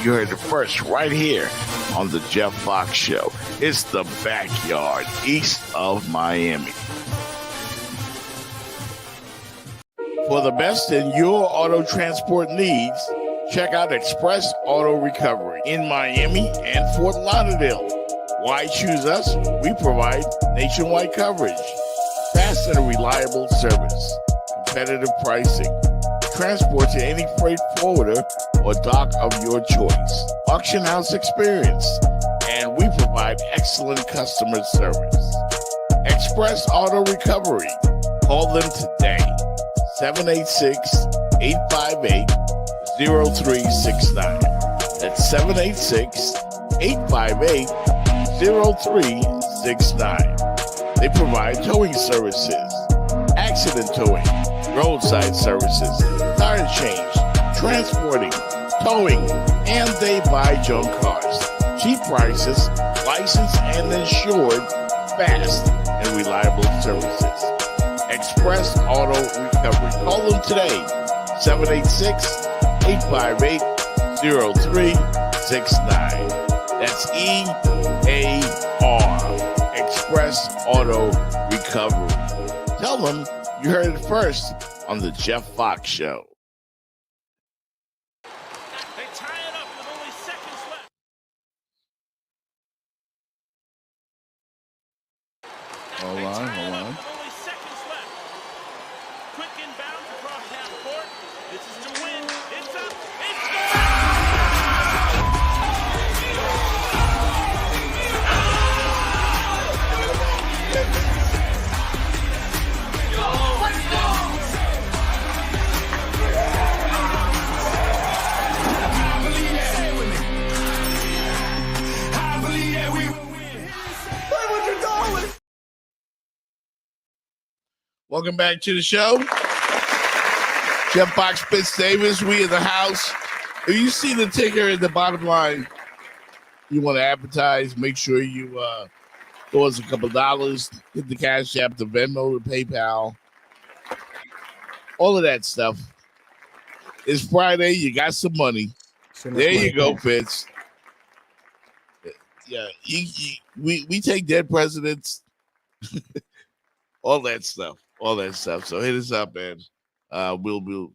You heard it first right here on the Jeff Fox Show. It's the backyard, east of Miami. For the best in your auto transport needs, check out Express Auto Recovery in Miami and Fort Lauderdale. Why choose us? We provide nationwide coverage, fast and reliable service, competitive pricing, transport to any freight forwarder or dock of your choice, auction house experience, and we provide excellent customer service. Express Auto Recovery. Call them today. 786-858-0369. That's 786-858-0369. They provide towing services, accident towing, roadside services, tire change, transporting, towing, and they buy junk cars. Cheap prices, licensed and insured, fast and reliable services. Express Auto Recovery. Call them today, 786-858-0369. That's EAR, Express Auto Recovery. Tell them you heard it first on the Jeff Fox Show. They tie it up with only seconds left. Hold on. With only seconds left. Quick inbound across half court. This is to win. It's up. It's Welcome back to the show. Jeff Fox, Fitz Davis, we in the house. If you see the ticker at the bottom line, you want to advertise, make sure you throw us a couple dollars, hit the Cash App, the Venmo, the PayPal, all of that stuff. It's Friday, you got some money. There you go, Fitz. Yeah, we take dead presidents, all that stuff. So hit us up, and we'll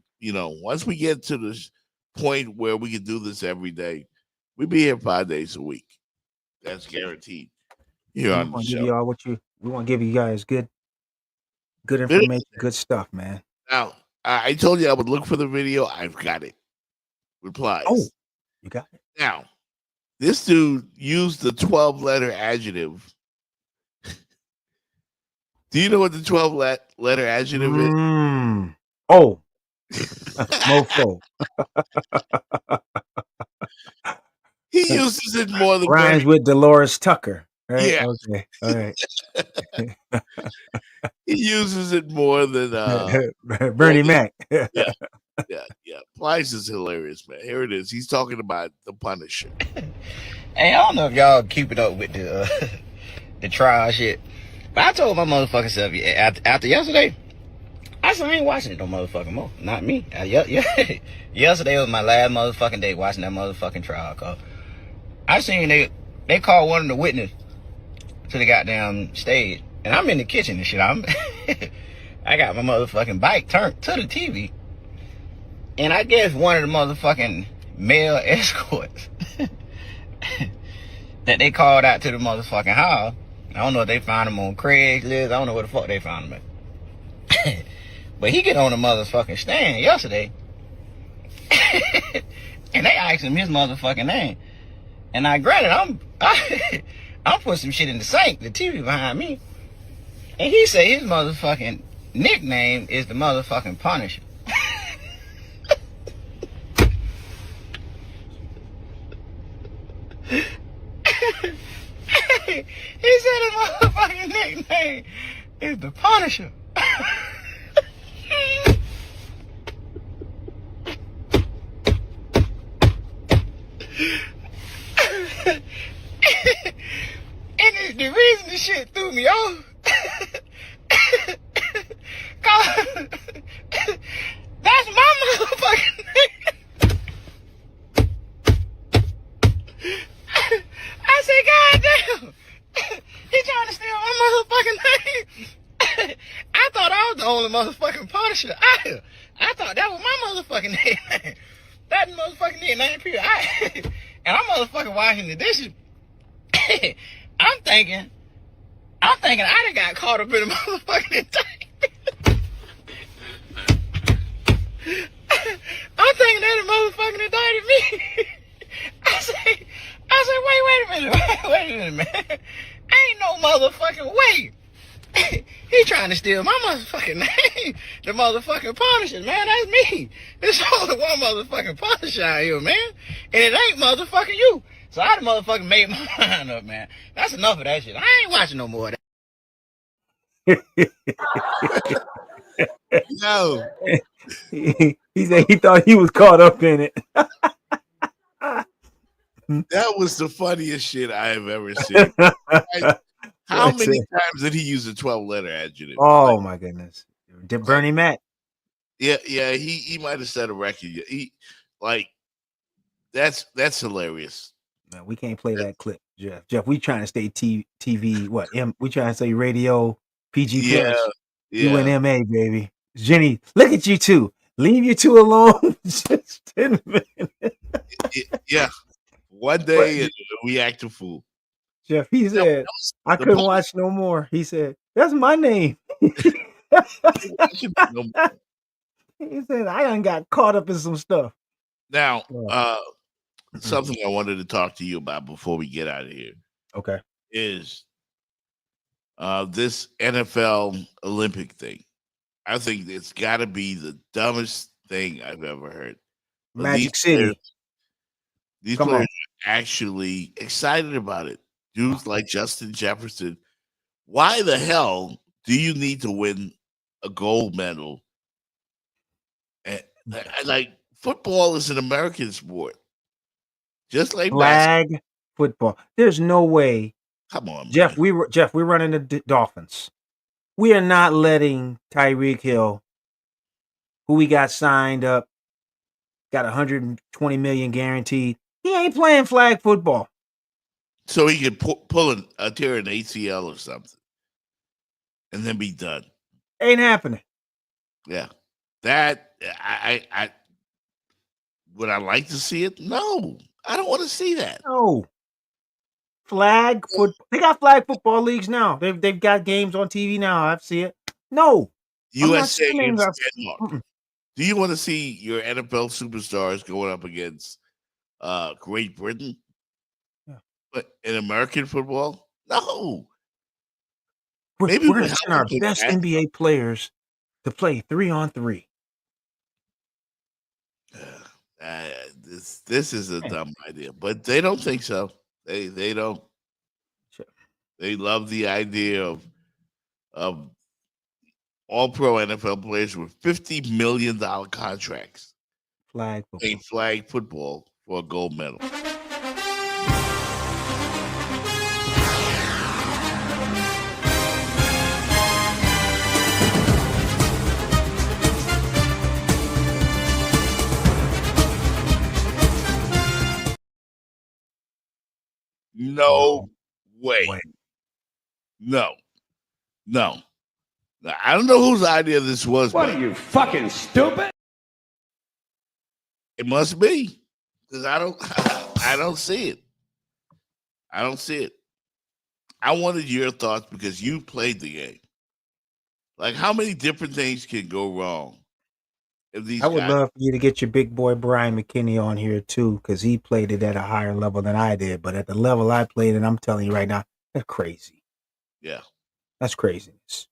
once we get to this point where we can do this every day, we'll be here 5 days a week. That's guaranteed. Here on the show. We want to give you guys good information, good stuff, man. Now, I told you I would look for the video. I've got it. Replies. Oh, you got it. Now, this dude used the 12-letter adjective. Do you know what the 12-letter adjective is? Oh, mofo. He uses it more than rhymes with Dolores Tucker. Right? Yeah. Okay. All right. He uses it more than Bernie Mac. Yeah. Yeah. Plies is hilarious, man. Here it is. He's talking about the Punisher. Hey, I don't know if y'all keeping up with the the trial shit, but I told my motherfucking self after yesterday, I said I ain't watching it no motherfucking more. Not me. Yesterday was my last motherfucking day watching that motherfucking trial. Cause I seen they called one of the witnesses to the goddamn stage, and I'm in the kitchen and shit. I got my motherfucking bike turned to the TV, and I guess one of the motherfucking male escorts that they called out to the motherfucking house. I don't know if they found him on Craigslist. I don't know where the fuck they found him at. But he get on the motherfucking stand yesterday, and they asked him his motherfucking name. And I granted, I'm putting some shit in the sink, the TV behind me. And he said his motherfucking nickname is the motherfucking Punisher. He said his motherfucking nickname is the Punisher. And the reason this shit threw me off, cause that's my motherfucking name. I said, God damn, he trying to steal my motherfucking name. I thought I was the only motherfucking Punisher. I thought that was my motherfucking name. That motherfucking name, period. And I'm motherfucking washing the dishes. I'm thinking I done got caught up in the motherfucking indictment. I'm thinking that the motherfucking indicted me. I say, wait a minute, man. Ain't no motherfucking way. He trying to steal my motherfucking name. The motherfucking Punisher, man. That's me. There's only one motherfucking Punisher out here, man. And it ain't motherfucking you. So I done motherfucking made my mind up, man. That's enough of that shit. I ain't watching no more of that. No. He said he thought he was caught up in it. That was the funniest shit I have ever seen. How many times did he use a 12-letter adjective? Oh my goodness. Did Bernie Mac? Yeah, he might have set a record. He that's hilarious. Man, we can't play that clip, Jeff. Jeff, we trying to stay TV. What? We trying to stay radio PG plus. You and MA, baby. Jenny, look at you two. Leave you two alone. Just 10 minutes. Yeah. One day and we act a fool. Jeff, he said, I couldn't watch no more. He said, that's my name. He said, I done got caught up in some stuff. Now, something I wanted to talk to you about before we get out of here. Okay. Is this NFL Olympic thing. I think it's got to be the dumbest thing I've ever heard. But Magic City. These players are actually excited about it. Dudes like Justin Jefferson. Why the hell do you need to win a gold medal? And, like, football is an American sport. Just like flag football. There's no way. Come on, Jeff. Man. We're running the Dolphins. We are not letting Tyreek Hill, who we got signed up, got 120 million guaranteed. He ain't playing flag football. So he could pull a tear an ACL or something, and then be done. Ain't happening. Yeah, that I would I like to see it? No, I don't want to see that. No. Flag football. They got flag football leagues now. They've got games on TV now. I see it. No. USA against Denmark. Do you want to see your NFL superstars going up against Great Britain? Yeah. But in American football? No. We're going to send our best NBA players to play 3-on-3. This is a dumb idea, but they don't think so. They don't. Sure. They love the idea of All-Pro NFL players with $50 million contracts Flag football. playing flag football for a gold medal. No way. No. Now, I don't know whose idea this was. What but are you, fucking stupid? It must be, because I don't see it. I don't see it. I wanted your thoughts because you played the game. Like, how many different things can go wrong if these I would guys? love for you to get your big boy Brian McKinney on here too, because he played it at a higher level than I did. But at the level I played it, I'm telling you right now, that's crazy. Yeah, That's craziness.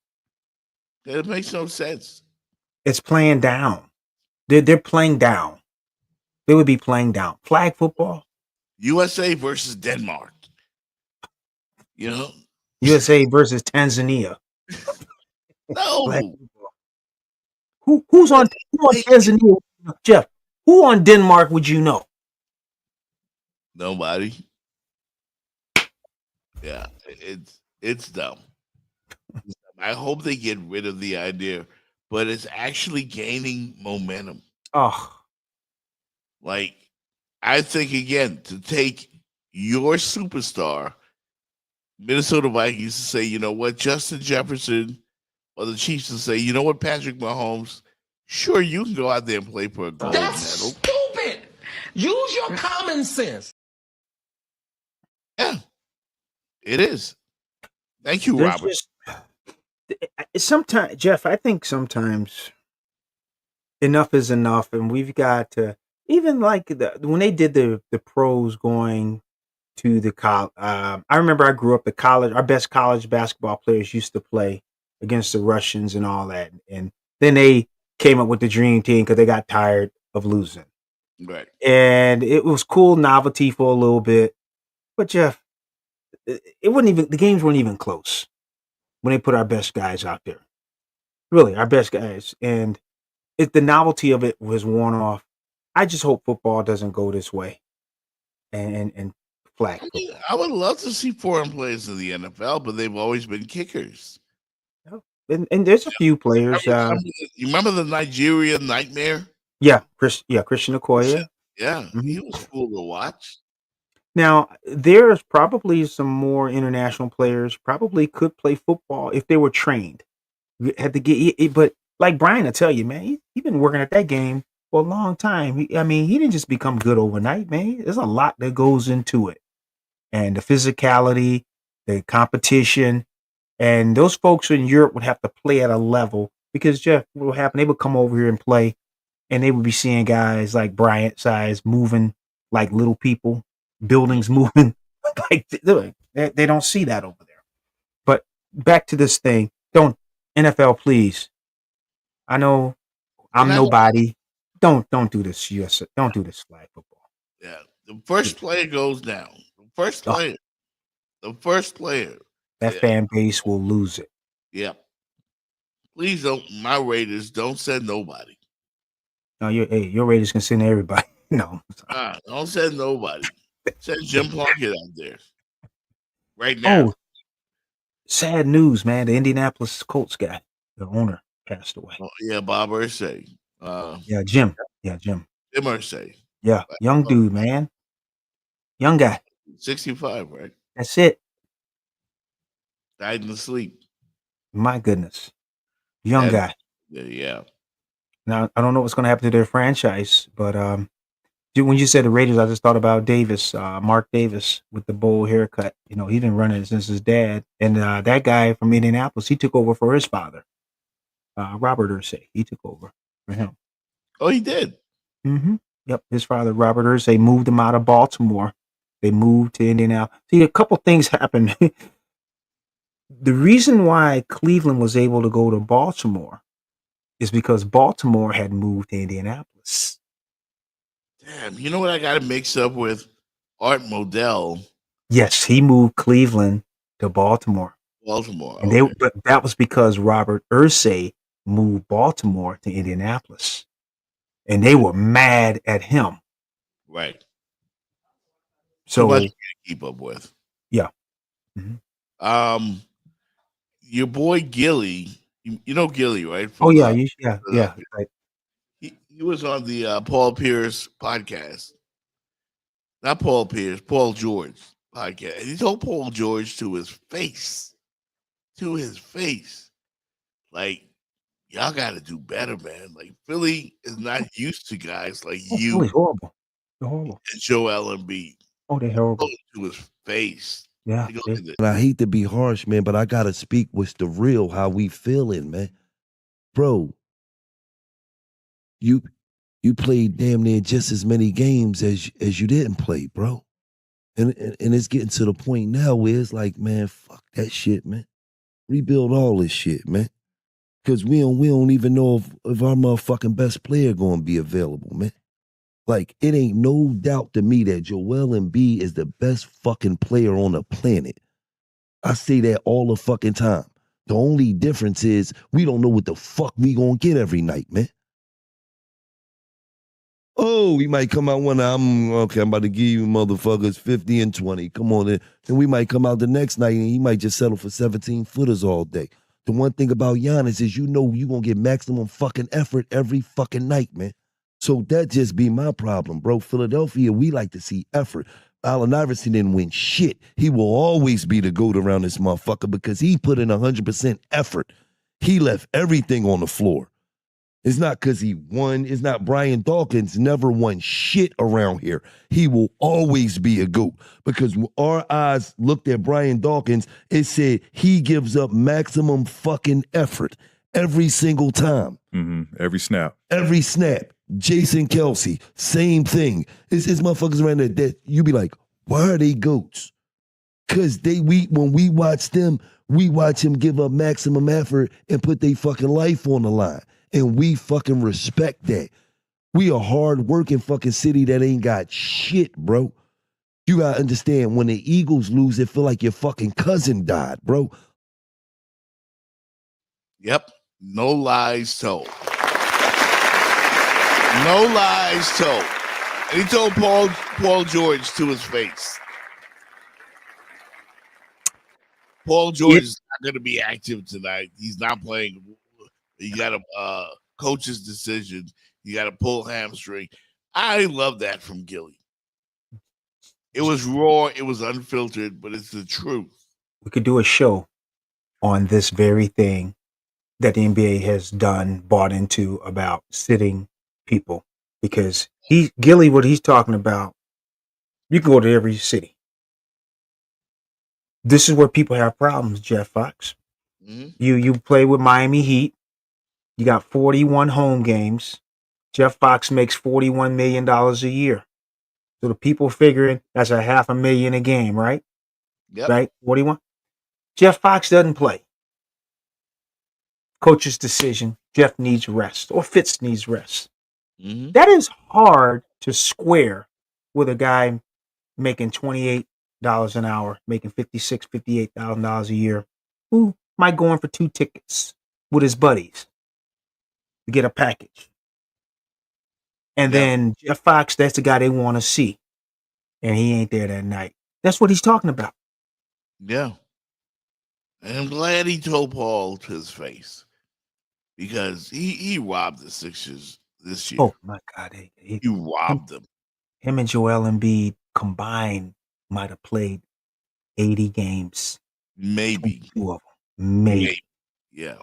it makes no sense. It's playing down. They're playing down. They would be playing down. Flag football. USA versus Denmark. You know, USA versus Tanzania. no. Flag football. Who's on Tanzania? Jeff, who on Denmark would you know? Nobody. Yeah, it's dumb. I hope they get rid of the idea, but it's actually gaining momentum. Oh, Like, I think again to take your superstar, Minnesota Vikings to say, you know what, Justin Jefferson, or the Chiefs to say, you know what, Patrick Mahomes, sure you can go out there and play for a gold medal. Stupid. Use your common sense. Yeah, it is. Thank you, there's Robert. sometimes, Jeff, I think sometimes enough is enough, and we've got to even like when they did the pros going to the college. I remember I grew up our best college basketball players used to play against the Russians and all that, and then they came up with the dream team because they got tired of losing, Right. and it was cool novelty for a little bit, but Jeff, it wasn't even the games weren't even close when they put our best guys out there. Really, our best guys. And the novelty of it was worn off. I just hope football doesn't go this way. And flag I mean, football. I would love to see foreign players in the NFL, but they've always been kickers. And there's a few players. You remember the Nigeria Nightmare? Christian Okoye. Yeah, he was cool to watch. Now, there's probably some more international players probably could play football if they were trained. You had to get, but like Brian, I tell you, man, he's been working at that game for a long time. He didn't just become good overnight, man. There's a lot that goes into it, and the physicality, the competition, and those folks in Europe would have to play at a level because Jeff, what would happen? They would come over here and play, and they would be seeing guys like Bryant size moving like little people. Buildings moving like they don't see that over there. But back to this thing. Don't NFL, please. I know I'm nobody. Don't do this, US. Don't do this flag football. Yeah, the first player goes down. The first player. That fan base will lose it. Yeah. Please don't. My Raiders don't send nobody. No, your Raiders can send everybody. No, don't send nobody. Send Jim Plunkett out there right now. Oh, sad news, man. The Indianapolis Colts guy, the owner, passed away. Oh, yeah, Bob Irsay. Jim. Jim. Jim Irsay. Yeah, young dude, man. Young guy. 65, right? That's it. Died in the sleep. My goodness. Young guy. Yeah. Now, I don't know what's going to happen to their franchise, but when you said the Raiders, I just thought about Davis, Mark Davis, with the bowl haircut. You know, he's been running since his dad. And that guy from Indianapolis, he took over for his father, Robert Irsay. He took over for him. Oh, he did? Mm-hmm. Yep. His father, Robert Irsay, moved him out of Baltimore. They moved to Indianapolis. See, a couple things happened. The reason why Cleveland was able to go to Baltimore is because Baltimore had moved to Indianapolis. Damn, you know what I got to mix up with? Art Modell. Yes, he moved Cleveland to Baltimore. Baltimore. And but that was because Robert Irsay moved Baltimore to Indianapolis, and they were mad at him. Right. Too So much to keep up with. yeah. Your boy Gilly, you know Gilly, right? Oh From, yeah, yeah. Philadelphia. Right. He was on the Paul Pierce podcast. Not Paul Pierce, Paul George podcast. And he told Paul George to his face, like, y'all got to do better, man. Like, Philly is not used to guys like you Philly's horrible. They're horrible. and Joel Embiid. Oh, they're horrible. To his face. Yeah. He goes, And I hate to be harsh, man, but I gotta speak what's the real, how we feeling, man. Bro, you played damn near just as many games as you didn't play, bro. And it's getting to the point now where it's like, man, fuck that shit, man. Rebuild all this shit, man. Cause we don't even know if our motherfucking best player gonna be available, man. Like, it ain't no doubt to me that Joel Embiid is the best fucking player on the planet. I say that all the fucking time. The only difference is we don't know what the fuck we gonna get every night, man. Oh, we might come out one night, I'm about to give you motherfuckers 50 and 20. Come on in. Then we might come out the next night and he might just settle for 17 footers all day. The one thing about Giannis is you know you gonna get maximum fucking effort every fucking night, man. So that just be my problem, bro. Philadelphia, we like to see effort. Allen Iverson didn't win shit. He will always be the GOAT around this motherfucker because he put in 100% effort. He left everything on the floor. It's not because he won. It's not Brian Dawkins never won shit around here. He will always be a GOAT because when our eyes looked at Brian Dawkins, it said he gives up maximum fucking effort every single time. Every snap. Every snap. Jason Kelsey, same thing. It's motherfuckers around there that you be like, why are they GOATs? Because when we watch them, we watch him give up maximum effort and put their fucking life on the line. And we fucking respect that. We a hard-working fucking city that ain't got shit, bro. You gotta understand, when the Eagles lose, it feel like your fucking cousin died, bro. Yep. No lies told. No lies told. And he told Paul George to his face. Paul George is not going to be active tonight. He's not playing. You got a coach's decision. You got to pull hamstring. I love that from Gilly. It was raw. It was unfiltered, but it's the truth. We could do a show on this very thing that the NBA has done, bought into about sitting people, because Gilly, what he's talking about, you can go to every city. This is where people have problems, Jeff Fox. You play with Miami Heat. You got 41 home games. Jeff Fox makes $41 million a year. So the people figuring that's $500,000 a game, right? Yep. Right? 41. Jeff Fox doesn't play. Coach's decision. Jeff needs rest, or Fitz needs rest. That is hard to square with a guy making $28 an hour, making $56,000, $58,000 a year, who might go in for 2 tickets with his buddies to get a package. And then Jeff Fox, that's the guy they want to see. And he ain't there that night. That's what he's talking about. Yeah. And I'm glad he told Paul to his face, because he robbed the Sixers this year. Oh, my God. He robbed them. Him and Joel Embiid combined might have played 80 games. Maybe. 2 of them. Maybe. Yeah.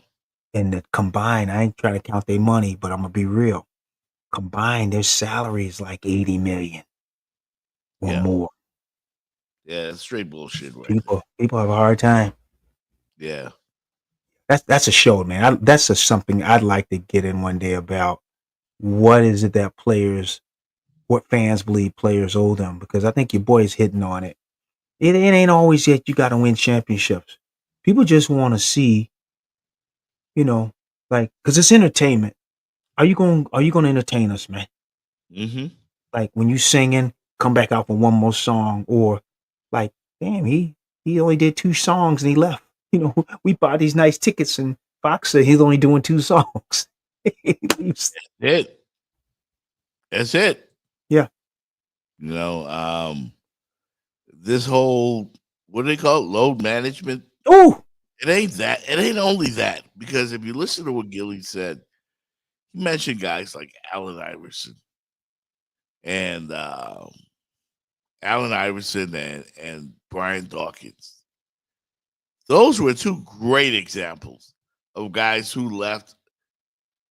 And the combined, I ain't trying to count their money, but I'm going to be real. Combined, their salary is like $80 million or more. Yeah, it's straight bullshit, right? People have a hard time. Yeah. That's a show, man. That's something I'd like to get in one day about. What is it that what fans believe players owe them? Because I think your boy's hitting on it. It ain't always yet you got to win championships. People just want to see, because it's entertainment. Are you going to entertain us, man? Like when you singing, come back out for one more song, or like, damn, he only did 2 songs and he left. We bought these nice tickets and Fox said he's only doing 2 songs. He leaves. That's it. Yeah. You know, this whole, what do they call it? Load management. Oh, It ain't that. It ain't only that. Because if you listen to what Gilly said, he mentioned guys like Allen Iverson and and Brian Dawkins. Those were 2 great examples of guys who left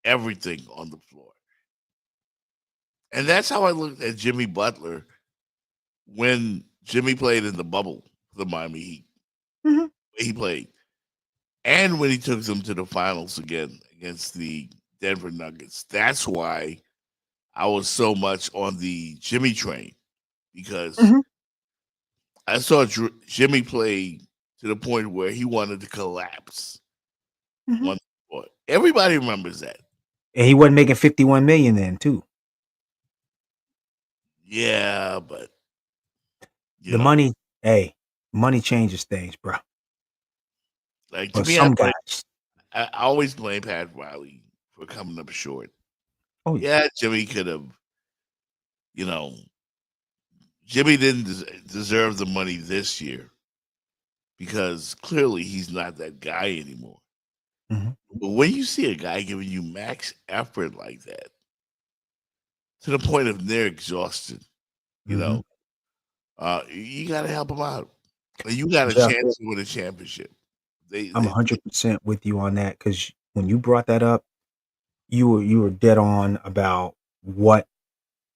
everything on the floor. And that's how I looked at Jimmy Butler when Jimmy played in the bubble for the Miami Heat. Mm-hmm. He played. And when he took them to the finals again against the Denver Nuggets. That's why I was so much on the Jimmy train, because I saw Jimmy play to the point where he wanted to collapse. Everybody remembers that. And he wasn't making 51 million then, too. Yeah, but the money, money changes things, bro. Like, to me, some guys. I always blame Pat Riley for coming up short. Oh, yeah, Jimmy could have, Jimmy didn't deserve the money this year because clearly he's not that guy anymore. Mm-hmm. But when you see a guy giving you max effort like that, to the point of near exhaustion, you got to help him out. And you got a chance to win a championship. I'm 100% with you on that, because when you brought that up, you were dead on about what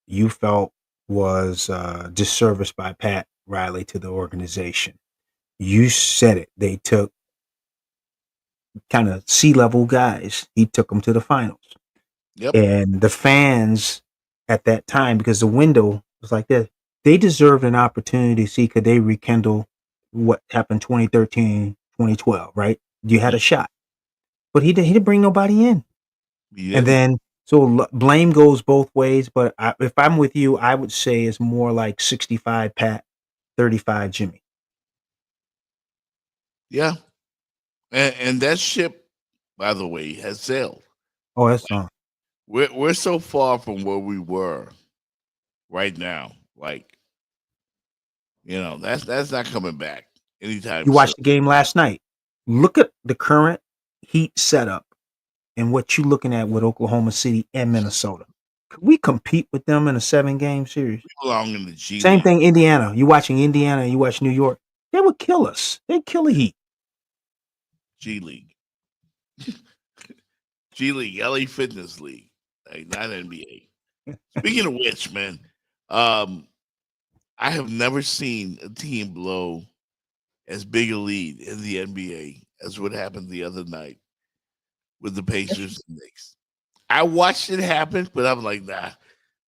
you felt was disservice by Pat Riley to the organization. You said it. They took kind of C-level guys. He took them to the finals. Yep. And the fans at that time, because the window was like this, they deserved an opportunity to see could they rekindle what happened 2013, 2012, right? You had a shot. But he didn't bring nobody in. Yeah. And then, so blame goes both ways. But if I'm with you, I would say it's more like 65 Pat, 35 Jimmy. Yeah. And that ship, by the way, has sailed. Oh, that's on. We're so far from where we were right now. Like, that's not coming back anytime You watched soon. the game last night. Look at the current Heat setup and what you're looking at with Oklahoma City and Minnesota. Could we compete with them in a 7-game series? We belong in the G Same League. thing, Indiana. You watching Indiana and you watch New York. They would kill us. They'd kill the Heat. G League. G League, LA Fitness League, like not NBA. Speaking of which, man, I have never seen a team blow as big a lead in the NBA as what happened the other night with the Pacers and Knicks. I watched it happen, but I'm like, nah,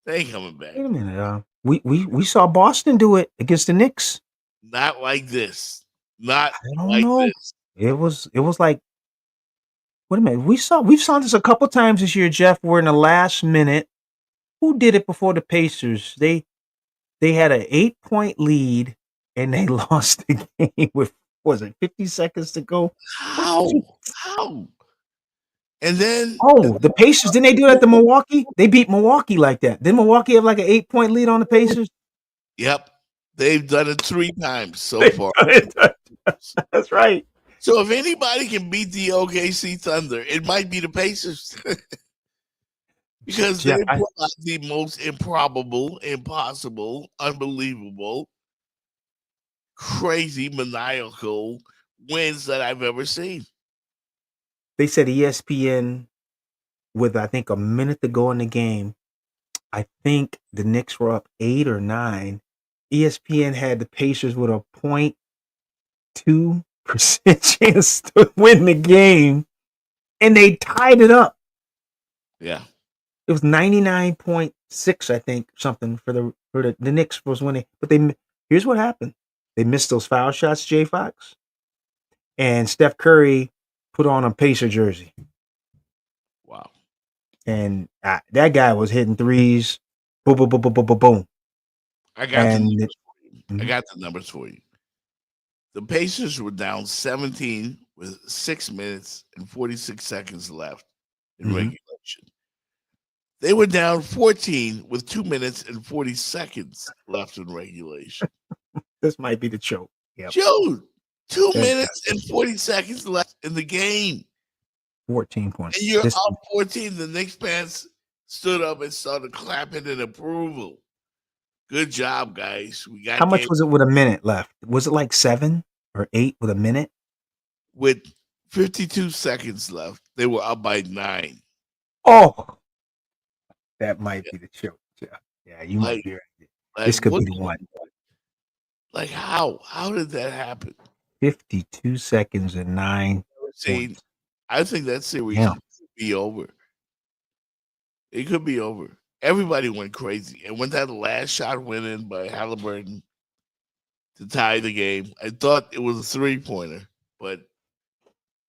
they ain't coming back. Wait a minute. We saw Boston do it against the Knicks. Not like this. Not I don't like know. this. It was like, wait a minute. We've saw this a couple times this year, Jeff. We're in the last minute. Who did it before the Pacers? They had an 8-point lead and they lost the game with, was it 50 seconds to go? How? And then the Pacers, didn't they do that to Milwaukee? They beat Milwaukee like that. Didn't Milwaukee have like an 8-point lead on the Pacers? Yep. They've done it 3 times so far. That's right. So if anybody can beat the OKC Thunder, it might be the Pacers. Because they pull out the most improbable, impossible, unbelievable, crazy, maniacal wins that I've ever seen. They said ESPN, with I think a minute to go in the game, I think the Knicks were up 8 or 9. ESPN had the Pacers with a 0.2% chance to win the game, and they tied it up. Yeah. It was 99.6, I think, something for the Knicks was winning. But here's what happened. They missed those foul shots, Jay Fox. And Steph Curry put on a Pacer jersey. Wow. And that guy was hitting threes. Boom, boom, boom, boom, boom, boom, boom. I got the numbers for you. The Pacers were down 17 with 6 minutes and 46 seconds left in Mhm. regulation. They were down 14 with 2 minutes and 40 seconds left in regulation. This might be the choke. Yep. Joe, 2 That- minutes and 40 seconds left in the game. 14 points. And you're This- up 14. The Knicks fans stood up and started clapping in approval. Good job, guys. We got How much game was it with a minute left? Was it like 7 or 8 with a minute? with 52 seconds left. They were up by 9. Oh, that might be the choke. Yeah, you might Like- be right. Like, This could what be the the- one. Like how? How did that happen? 52 seconds and 9. See, points. I think that series Yeah. could be over. It could be over. Everybody went crazy. And when that last shot went in by Halliburton to tie the game, I thought it was a 3-pointer, but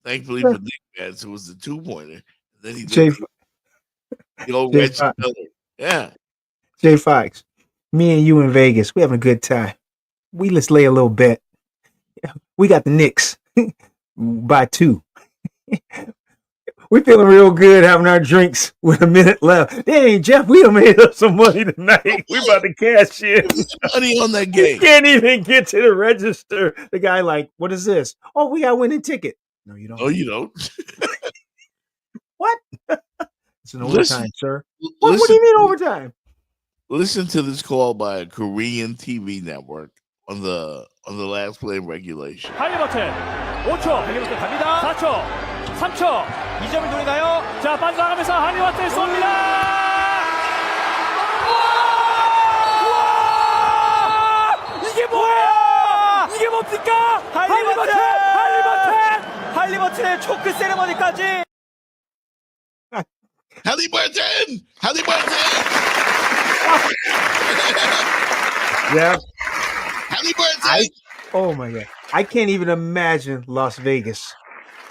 thankfully for Nick fans, it was a 2-pointer. Then he Jay, did the old Jay Reggie Fox. Miller. Yeah. Jay Fox, me and you in Vegas, we having a good time. Let's lay a little bet. We got the Knicks by 2. We feeling real good having our drinks with a minute left. Dang, Jeff, we done made up some money tonight. We about to cash in. Money on that You game. can't even get to the register. The guy like, what is this? Oh, we got a winning ticket. No, you don't. No, you don't. What? It's an Listen- overtime, sir. What do Listen, you mean overtime? listen to this call by a Korean TV network on the last play in regulation. 할리버튼 5초 할리버튼 갑니다 4초 3초 2점을 노리나요? 자 빠져나가면서 할리버튼 쏩니다 우와! 이게 뭐야 이게 뭡니까 할리버튼의 초크 세레머니까지 Halliburton! Halliburton! Yeah. Halliburton! Oh my God. I can't even imagine Las Vegas.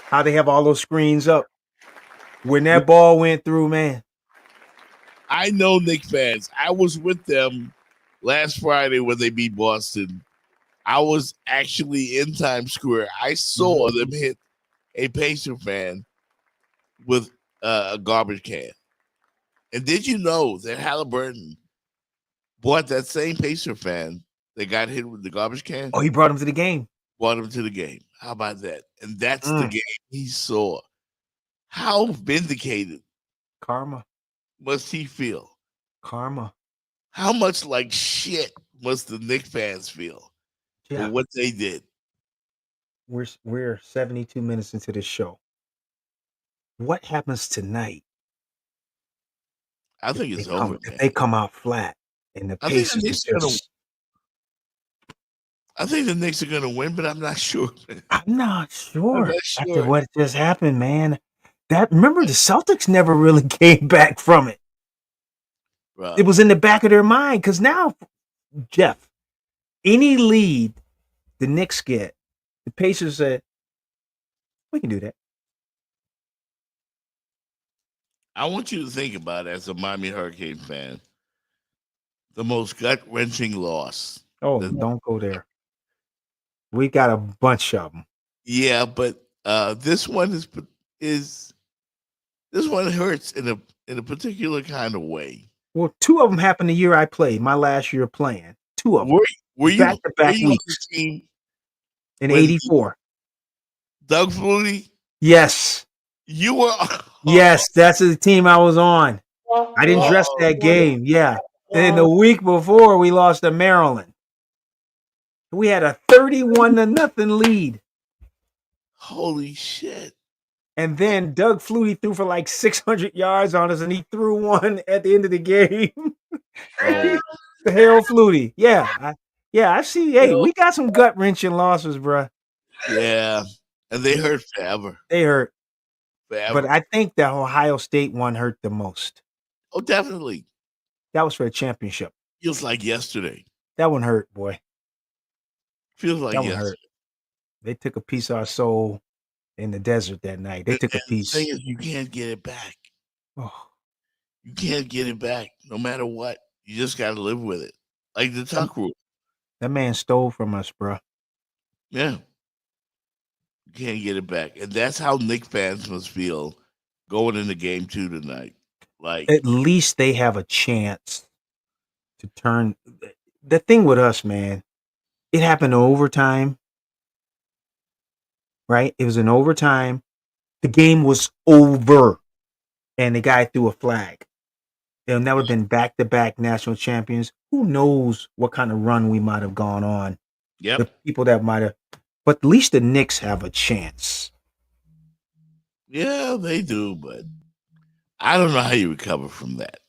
How they have all those screens up. When that ball went through, man. I know Knicks fans. I was with them last Friday when they beat Boston. I was actually in Times Square. I saw them hit a Pacer fan with a garbage can. And did you know that Halliburton bought that same Pacer fan that got hit with the garbage can? Oh, he brought him to the game. Brought him to the game. How about that? And that's the game he saw. How vindicated Karma. must he feel? Karma. How much like shit must the Knicks fans feel Yeah. for what they did? We're 72 minutes into the show. What happens tonight? I think If it's they come- over, if man. they come out flat and the I think the Pacers Knicks are are gonna- just, I think the Knicks are going to win, but I'm not sure. I'm not sure. not After sure. what just happened, man. Remember the Celtics never really came back from it. Right. It was in the back of their mind because now, Jeff, any lead the Knicks get, the Pacers said, we can do that. I want you to think about it as a Miami Hurricane fan. The most gut-wrenching loss. Oh, don't go there. We got a bunch of them. Yeah, but this one is this one hurts in a particular kind of way. Well, 2 of them happened the year I played, my last year playing. 2 of them. Were you Back-to-back were you on weeks. the team In with 84. Doug Flutie? Yes. You were Yes, that's the team I was on. I didn't dress that game. Yeah. And the week before, we lost to Maryland. We had a 31-0 lead. Holy shit. And then Doug Flutie threw for like 600 yards on us, and he threw one at the end of the game. Oh, The hell, Flutie. Yeah. I see. Hey, we got some gut-wrenching losses, bruh. yeah. And they hurt forever. They hurt. Forever. But I think the Ohio State one hurt the most. Oh, definitely. That was for a championship. Feels like yesterday. That one hurt, boy. Feels like That one yesterday. hurt. They took a piece of our soul in the desert that night. They took a The piece. thing is, you can't get it back. Oh, You can't get it back, no matter what. You just got to live with it, like the tuck rule. that man stole from us, bro. Yeah, can't get it back. And that's how Knicks fans must feel going into game 2 tonight. Like, At least they have a chance to turn. The thing with us, man, it happened in overtime, right? It was in overtime. The game was over, and the guy threw a flag. They'll never been back-to-back national champions. Who knows what kind of run we might have gone on? yep. The people that might have, but at least the Knicks have a chance. Yeah, they do, but I don't know how you recover from that.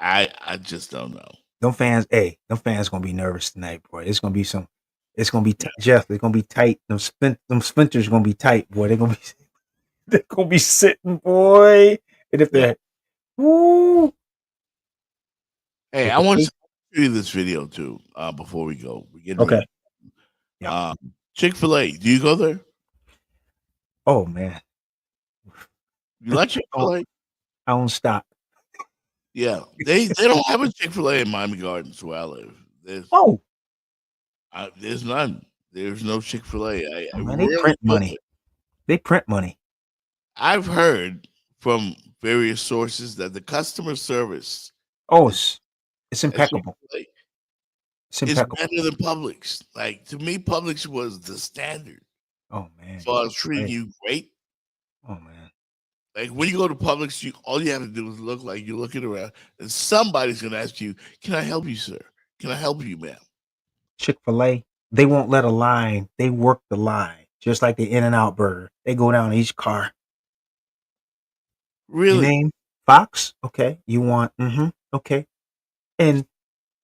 I just don't know. Them fans gonna be nervous tonight, boy. It's gonna be Jeff. It's gonna be tight. Them splinters gonna be tight, boy. They're gonna be sitting, boy. And if they're, woo. Hey, I want to show you this video too. Before we go, Okay. Yeah. Chick-fil-A. Do you go there? Oh man, You like Chick-fil-A? I don't stop. Yeah, they don't have a Chick-fil-A in Miami Gardens where I live. There's none. There's no Chick-fil-A. Man, they print money. They print money. I've heard from various sources that the customer service It's impeccable. It's better than Publix. Like, to me, Publix was the standard. Oh man, as far as treating you great. Oh man, like when you go to Publix, all you have to do is look like you're looking around, and somebody's gonna ask you, "Can I help you, sir? Can I help you, ma'am?" Chick-fil-A, they won't let a line. They work the line just like the In-N-Out burger. They go down each car. Really? Your name? Fox? Okay. You want? Okay. And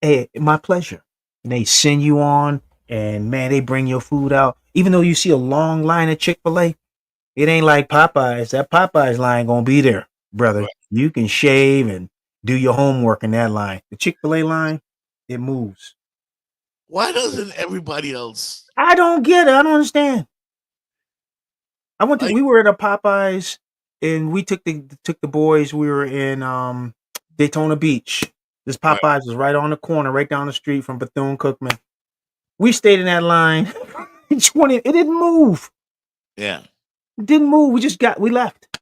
hey, my pleasure. And they send you on, and man, they bring your food out. Even though you see a long line at Chick-fil-A, it ain't like Popeyes. That Popeyes line gonna be there, brother. Right. You can shave and do your homework in that line. The Chick-fil-A line, it moves. Why doesn't everybody else? I don't get it. I don't understand. We were at a Popeyes, and we took the boys. We were in Daytona Beach. This Popeyes was right on the corner, right down the street from Bethune-Cookman. We stayed in that line. It didn't move. Yeah. It didn't move. We left.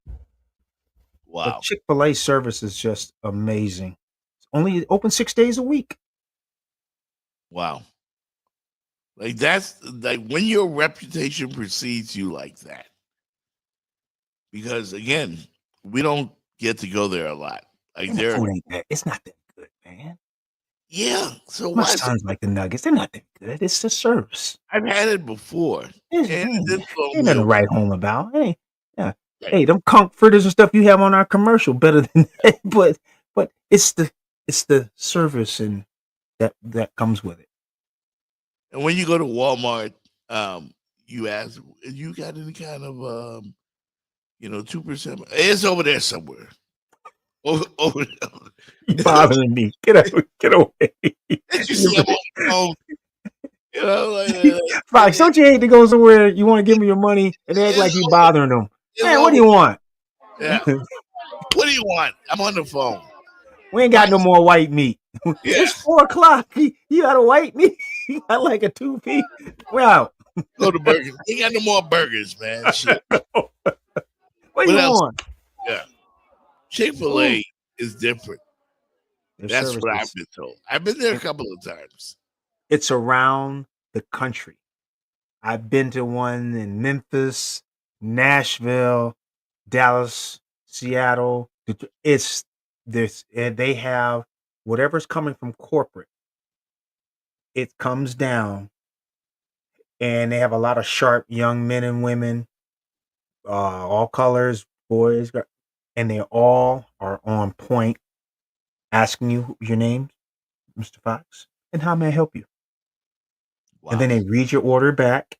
Wow. The Chick-fil-A service is just amazing. It's only open 6 days a week. Wow. Like, that's like when your reputation precedes you like that. Because again, we don't get to go there a lot. Like, it's not that good, man. Yeah. So my sons like the nuggets. They're not that good. It's the service. I've had it before. Ain't nothing to write home about. Hey, yeah. Hey, them comforters and stuff you have on our commercial better than that. But it's the service and that comes with it. And when you go to Walmart, you ask, you got any kind of 2%? It's over there somewhere. Over there. You bothering me. Get away. You see them on the phone. You know, like, Fox, don't you hate to go somewhere you want to give me your money and act like you bothering them? Man, what do you want? Yeah. What do you want? I'm on the phone. We ain't got no more white meat. Yeah. It's 4:00. You got a white meat? You got like a 2P? We're out. Go to burgers. We got no more burgers, man. Shit. What do you want? Yeah. Chick-fil-A is different. That's what I've been told. I've been there a couple of times. It's around the country. I've been to one in Memphis, Nashville, Dallas, Seattle. It's this, and they have whatever's coming from corporate. It comes down, and they have a lot of sharp young men and women, all colors, boys, and they all are on point, asking you your name, Mr. Fox, and how may I help you? Wow. And then they read your order back.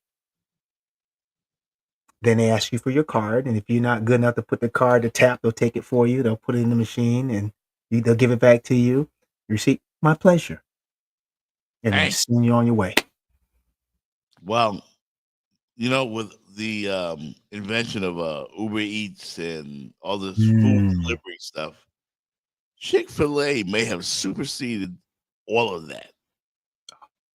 Then they ask you for your card, and if you're not good enough to put the card to tap, they'll take it for you. They'll put it in the machine, and they'll give it back to you. Receipt, my pleasure. And then send you on your way. Well, with the invention of Uber Eats and all this food delivery stuff, Chick-fil-A may have superseded all of that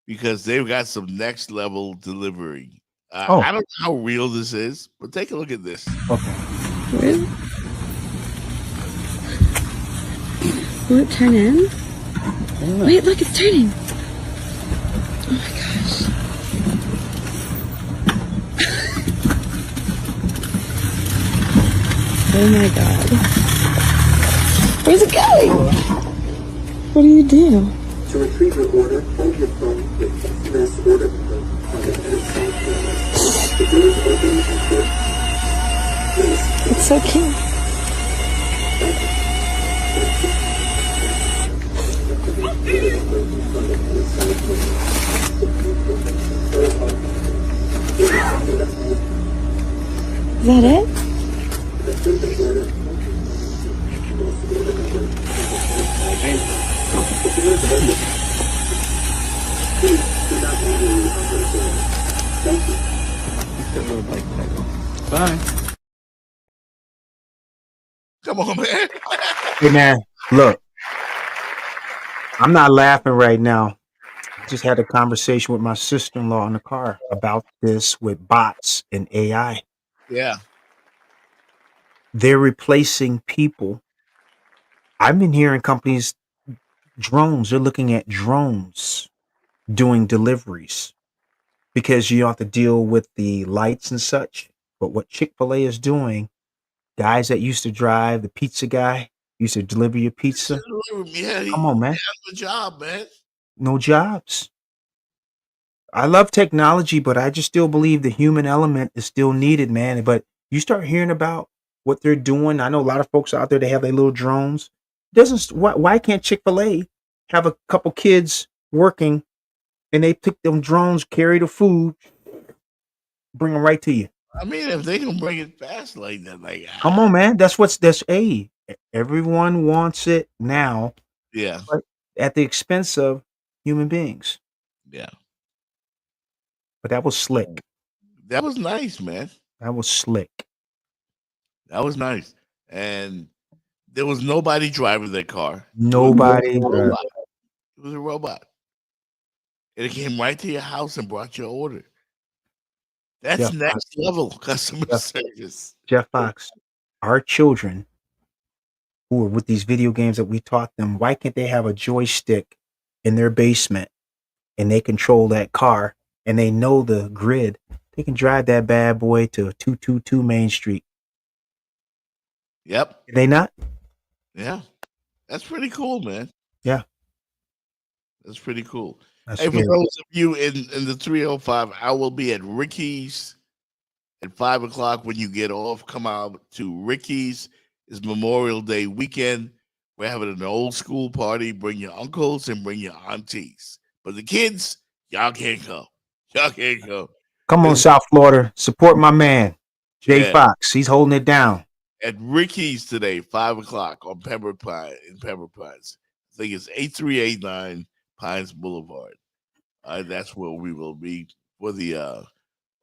because they've got some next level delivery Oh. I don't know how real this is, but take a look at this. Okay. Really? Will it turn in? Wait, look, it's turning. Oh my gosh. Oh my god. Where's it going? What do you do? To retrieve your order, hold your phone with SMS order code on the other side. The doors open and close. Please. It's so cute. Is that it? Bye. Come on, man. Hey, man, look. I'm not laughing right now. I just had a conversation with my sister-in-law in the car about this with bots and AI. Yeah. They're replacing people. I've been hearing companies, drones, they're looking at drones doing deliveries because you don't have to deal with the lights and such. But what Chick-fil-A is doing, guys that used to drive, the pizza guy, used to deliver your pizza. Yeah, Come on, man. He has the job, man. No jobs. I love technology, but I just still believe the human element is still needed, man. But you start hearing about what they're doing. I know a lot of folks out there, they have their little drones. Why can't Chick-fil-A have a couple kids working and they pick them drones, carry the food, bring them right to you? I mean, if they can bring it fast like that, like Come on, man. Everyone wants it now, yeah, but at the expense of human beings. yeah. But that was slick. That was nice, man. That was slick. That was nice. And there was nobody driving that car. Nobody. It was a robot. And it came right to your house and brought your order. That's Jeff next Fox. level customer service. Jeff Fox, our children who are with these video games that we taught them, why can't they have a joystick in their basement and they control that car and they know the grid? They can drive that bad boy to 222 Main Street. Yep. Did they not? Yeah. That's pretty cool, man. Yeah. That's pretty cool. That's Hey, for scary. those of you in the 305, I will be at Ricky's at 5 o'clock when you get off. Come out to Ricky's. It's Memorial Day weekend. We're having an old school party. Bring your uncles and bring your aunties. But the kids, y'all can't go. Y'all can't go. Come on, South Florida. Support my man, Jay Yeah. Fox. He's holding it down. At Ricky's today, 5 o'clock on Pembroke Pines. I think it's 8389 Pines Boulevard. That's where we will be for the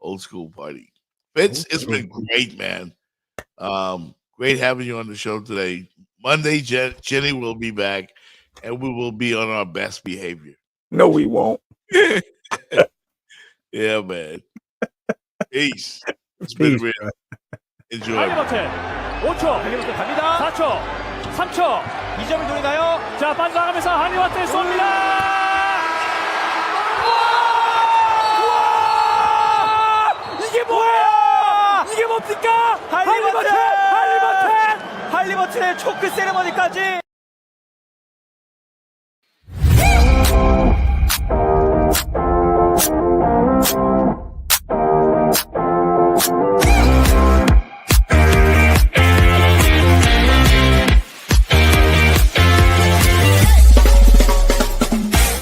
old school party. Vince, it's been great, man. Great having you on the show today. Monday, Jenny will be back, and we will be on our best behavior. No, we won't. Yeah, man. Peace. It's been Peace, real. bro. Enjoy. 할리버튼 5초 할리버튼 갑니다. 4초 3초 2점을 노리나요? 자 빠져나가면서 할리버튼 쏩니다. 우와! 이게 뭐야? 이게 뭡니까? 할리버튼의 초크 세레머니까지.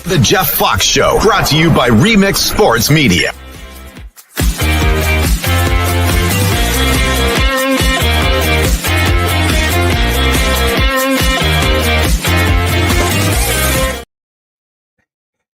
The Jeff Fox Show, brought to you by Remix Sports Media.